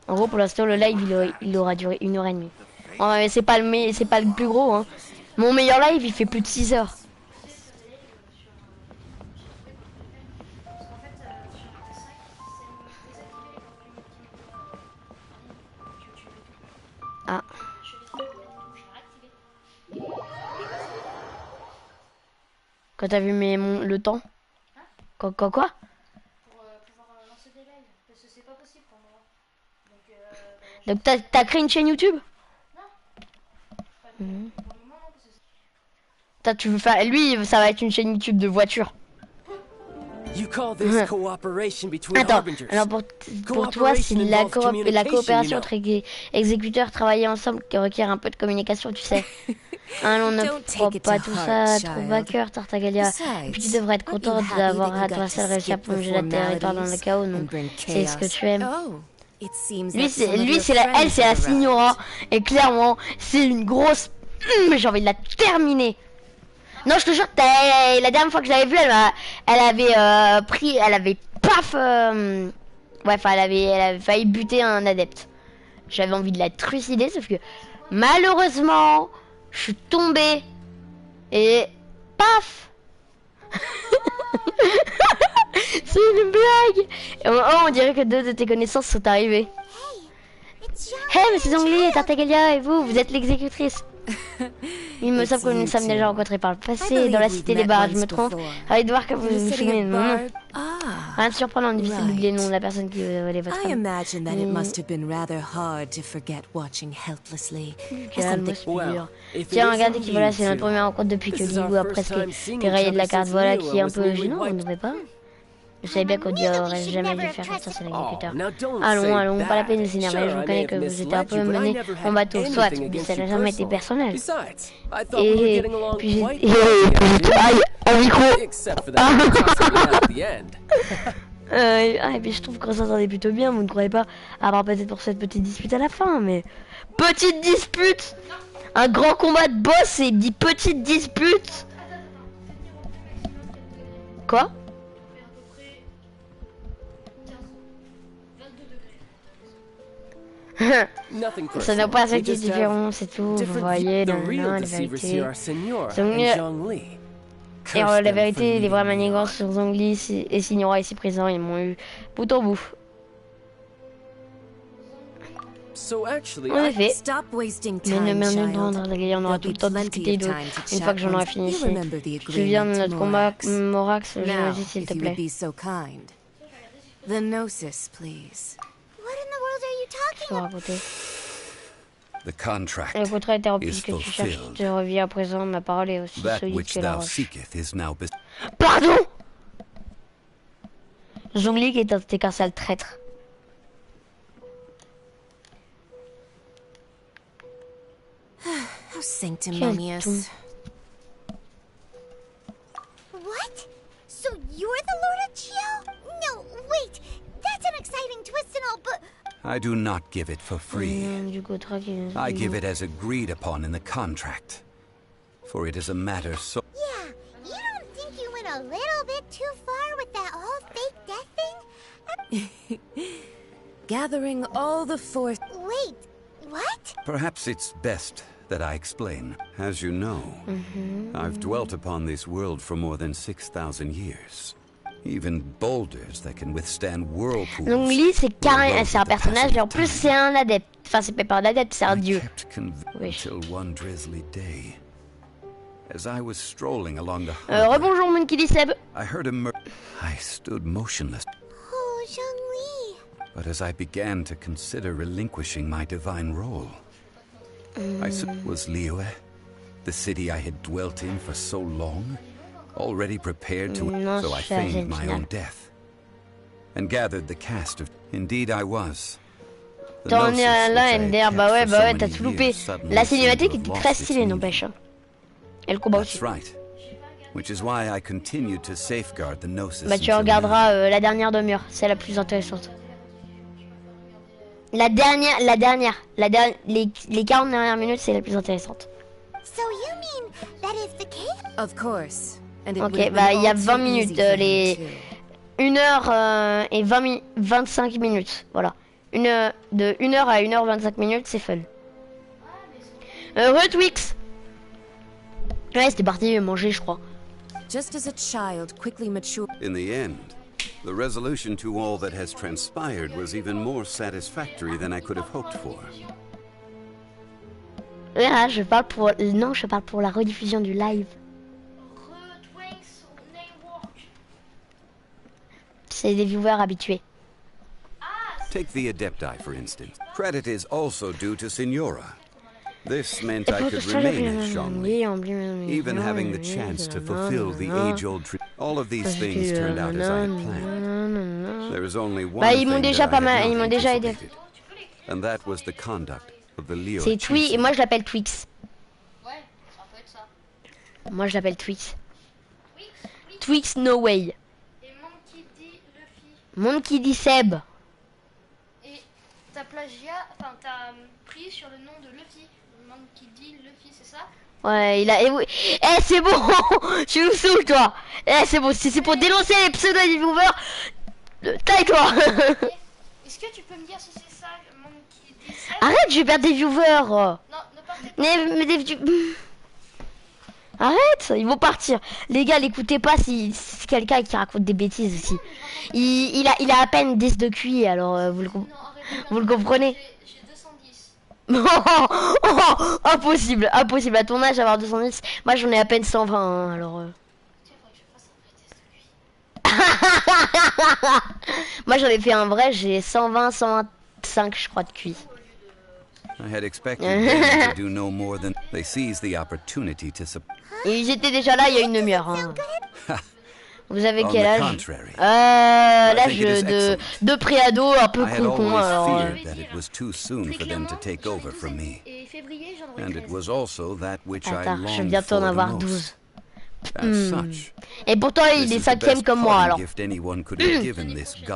En gros pour l'instant le live il aura duré 1h30. Oh, mais c'est pas le plus gros hein. Mon meilleur live il fait plus de 6 heures. Ah. Quand t'as vu le temps? Quoi? Pour pouvoir lancer des lives, parce que c'est pas possible pour moi. Donc t'as créé une chaîne YouTube? Non. Tu veux faire... Lui, ça va être une chaîne YouTube de voiture. Attends, alors pour toi, c'est la coopération entre exécuteurs travailler ensemble qui requiert un peu de communication, tu sais. Allons, ne prends pas tout ça, trouve à cœur, Tartagalia. Et puis tu devrais être content d'avoir à toi seul réussi à plonger la territoire dans le chaos, non? C'est ce que tu aimes. Lui, c'est la Signora. Et clairement, c'est une grosse... J'ai envie de la terminer. Non, je te jure, la dernière fois que je l'avais vue, elle avait paf... Ouais, enfin, elle avait failli buter un adepte. J'avais envie de la trucider, sauf que malheureusement, je suis tombée et paf. C'est une blague. Oh, on dirait que 2 de tes connaissances sont arrivées. Hey, monsieur Zhongli et Tartagalia, et vous êtes l'exécutrice. Il me semble que nous nous sommes déjà rencontrés par le passé, dans la cité des barres, je me trompe. Ravi de voir que vous vous souvenez de mon nom. Rien de surprenant, difficile d'oublier le nom de la personne qui vous a volé votre âme. Tiens, regardez qui voilà, c'est notre première rencontre depuis que Yooo a presque déraillé de la carte. Voilà qui est un peu gênant, vous ne trouvez pas? Je savais bien qu'on n'aurait jamais dû faire ça, c'est l'exécuteur. Allons, pas la peine de s'énerver, je reconnais que vous étiez un peu mené en bateau, soit, mais ça n'a jamais été personnel. Et puis j'ai... Aïe, un micro. Et puis je trouve qu'on s'entendait plutôt bien, vous ne croyez pas? À part peut-être pour cette petite dispute à la fin, mais... Petite dispute! Un grand combat de boss et il dit petite dispute! Quoi? Ça n'a pas été différent, c'est tout. Vous voyez, la vérité. Et la vérité, les vraies manigances sur Zhongli et Signora ici présents, ils m'ont eu bout en bout. En effet, mais ne m'en on aura tout le temps de discuter d'eau une fois que j'en aurai fini ici. Je me souviens de notre combat Morax, je me dis s'il te plaît. The contract le contrat était rempli, is ce que tu cherches. Je reviens à présent, ma parole est aussi That solide which que la thou roche. seeketh is now Pardon! Zhongli qui est un sale traître. How sanctimonious. What? So you're the Lord of Geo? No, wait. That's an exciting twist and all, but... I do not give it for free. I give it as agreed upon in the contract. For it is a matter so... Yeah, you don't think you went a little bit too far with that whole fake death thing? Gathering all the force... Wait, what? Perhaps it's best that I explain. As you know, I've dwelt upon this world for more than 6,000 years. Even boulders that can withstand whirlpools. Donc Lee, c'est carré, c'est un personnage et en plus c'est un adepte. Enfin, c'est pas un adepte, c'est un dieu. Until one drizzly day, as I was strolling along the rebonjour mon Kili Seb. I heard I stood motionless. Oh, Zhongli. But as I began to consider relinquishing my divine role, I was Liyue, the city I had dwelt in for so long, already prepared to... So I feigned my own death, and gathered the cast of... Indeed I was. T'en es là, MDR, bah ouais, t'as tout loupé. La cinématique était très stylée, n'empêche. Et le combat aussi. Which is why I continued to safeguard the Gnosis. Bah tu regarderas la dernière demi-heure, c'est la plus intéressante. Les 40 dernières minutes, c'est la plus intéressante. So you mean that is the case? Of course. Ok, bah il y a 20 minutes, les 1 heure et 25 minutes, voilà. De 1 heure à 1h25 minutes, c'est fun. Retwix. Ouais, c'était parti manger, je crois. Just as a child quickly mature. In the end, the resolution to all that has transpired was even more satisfactory than I could have hoped for. Ah, je parle pour la rediffusion du live. C'est des viewers habitués. Take the Adepti, for instance. Credit is also due to Signora. This meant I could remain as Zhongli, even having the chance to fulfill the age-old all of these things turned out as I had planned. There is only one thing that I had not anticipated, and that was the conduct of the Leo. C'est Twix, et moi je l'appelle Twix. Ouais, ça peut être ça. Moi je l'appelle Twix. Twix no way. Et Monkey dit Luffy. Monkey dit Seb. Et t'as plagiat, enfin t'as pris sur le nom de Luffy. Monkey dit Luffy, c'est ça? Ouais, il a... Eh, c'est bon. Tu nous saoules, toi. Eh, c'est bon, si c'est pour dénoncer les pseudo viewers, taille-toi. Est-ce que tu peux me dire si c'est ça, Monkey dit Seb? Arrête, je vais perdre des viewers. Non, ne partez pas. Mais arrête, ils vont partir. Les gars, l'écoutez pas si c'est quelqu'un qui raconte des bêtises ici. Il a à peine 10 de QI, alors vous le comprenez. J'ai 210. Oh, impossible. À ton âge, avoir 210. Moi, j'en ai à peine 120, hein, alors... Moi, j'en ai fait un vrai, j'ai 120, 125, je crois, de QI. I had expected them to do no more than they seized the opportunity to Et ils étaient déjà là il y a une demi-heure. Hein. Vous avez quel âge? L'âge de préado, un peu con. Alors, attends, je vais bientôt en avoir 12. Et pourtant, il est 5ème comme moi, alors. C'est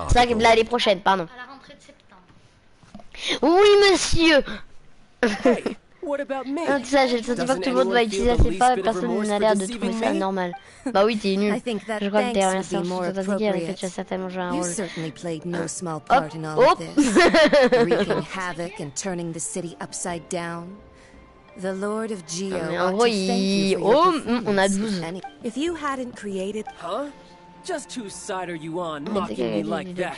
ça, l'année prochaine, pardon. À la rentrée de septembre. Oui, monsieur. What about me? Non, ça, j'ai le sentiment que tout le monde va utiliser assez fort et personne n'a l'air de trouver ça normal. Bah oui, t'es nul. Je crois que t'es rien sûr sur ta fatigué, en fait, tu as certainement joué un rôle. Hop. Mais en gros, oh, on a 12. If you hadn't created, huh? Just whose side are you on, mocking me like that?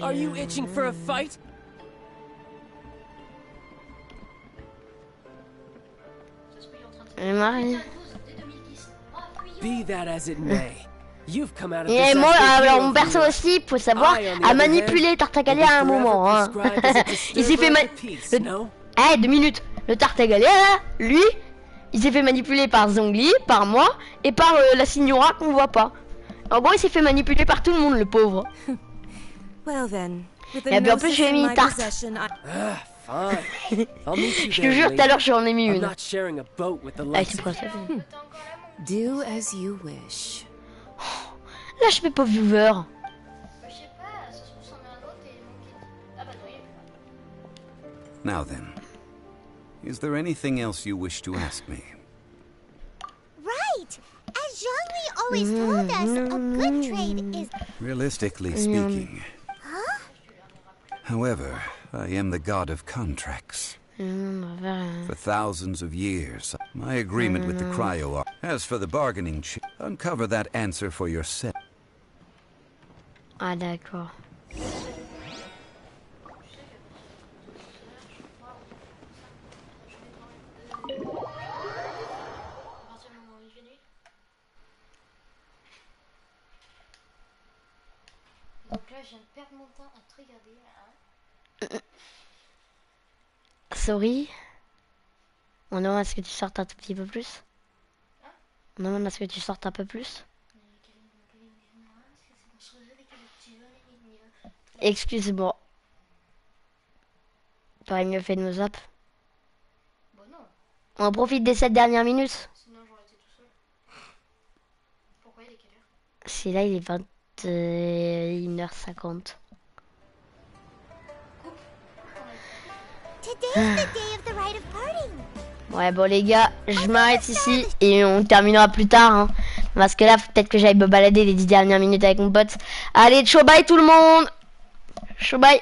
Are you itching for a fight? Be that as it may. You've come out of et moi, alors mon perso aussi, faut savoir, a manipulé Tartaglia à un moment. Hein. Il s'est fait 2 minutes. Le Tartaglia, lui, il s'est fait manipuler par Zhongli, par moi et par la Signora qu'on voit pas. En gros, il s'est fait manipuler par tout le monde, le pauvre. Well then, et bien en plus, j'ai mis Tarte. Je te jure, tout à l'heure, j'en ai mis une. Ah, c'est quoi ça? Do as you wish. Lâche mes pauvres viewers. Now then, is there anything else you wish to ask me? Right! As Zhongli always told us, a good trade is... Realistically speaking. Huh? However, I am the god of contracts. For thousands of years, my agreement with the cryo... As for the bargaining chip, uncover that answer for yourself. Ah, d'accord. Donc là, je viens de perdre mon temps à te regarder. Sorry. On demande à ce que tu sortes un tout petit peu plus. On demande à ce que tu sortes un peu plus. Excuse-moi. T'aurais mieux fait de nous zap. Bon, non. On profite des 7 dernières minutes. Sinon, j'aurais été tout seul. Pourquoi il est quelle heure? Si là, il est 21h50. Ouais, bon les gars, je m'arrête ici et on terminera plus tard. Hein. Parce que là, peut-être que j'aille me balader les 10 dernières minutes avec mon pote. Allez, ciao bye tout le monde. Ciao bye.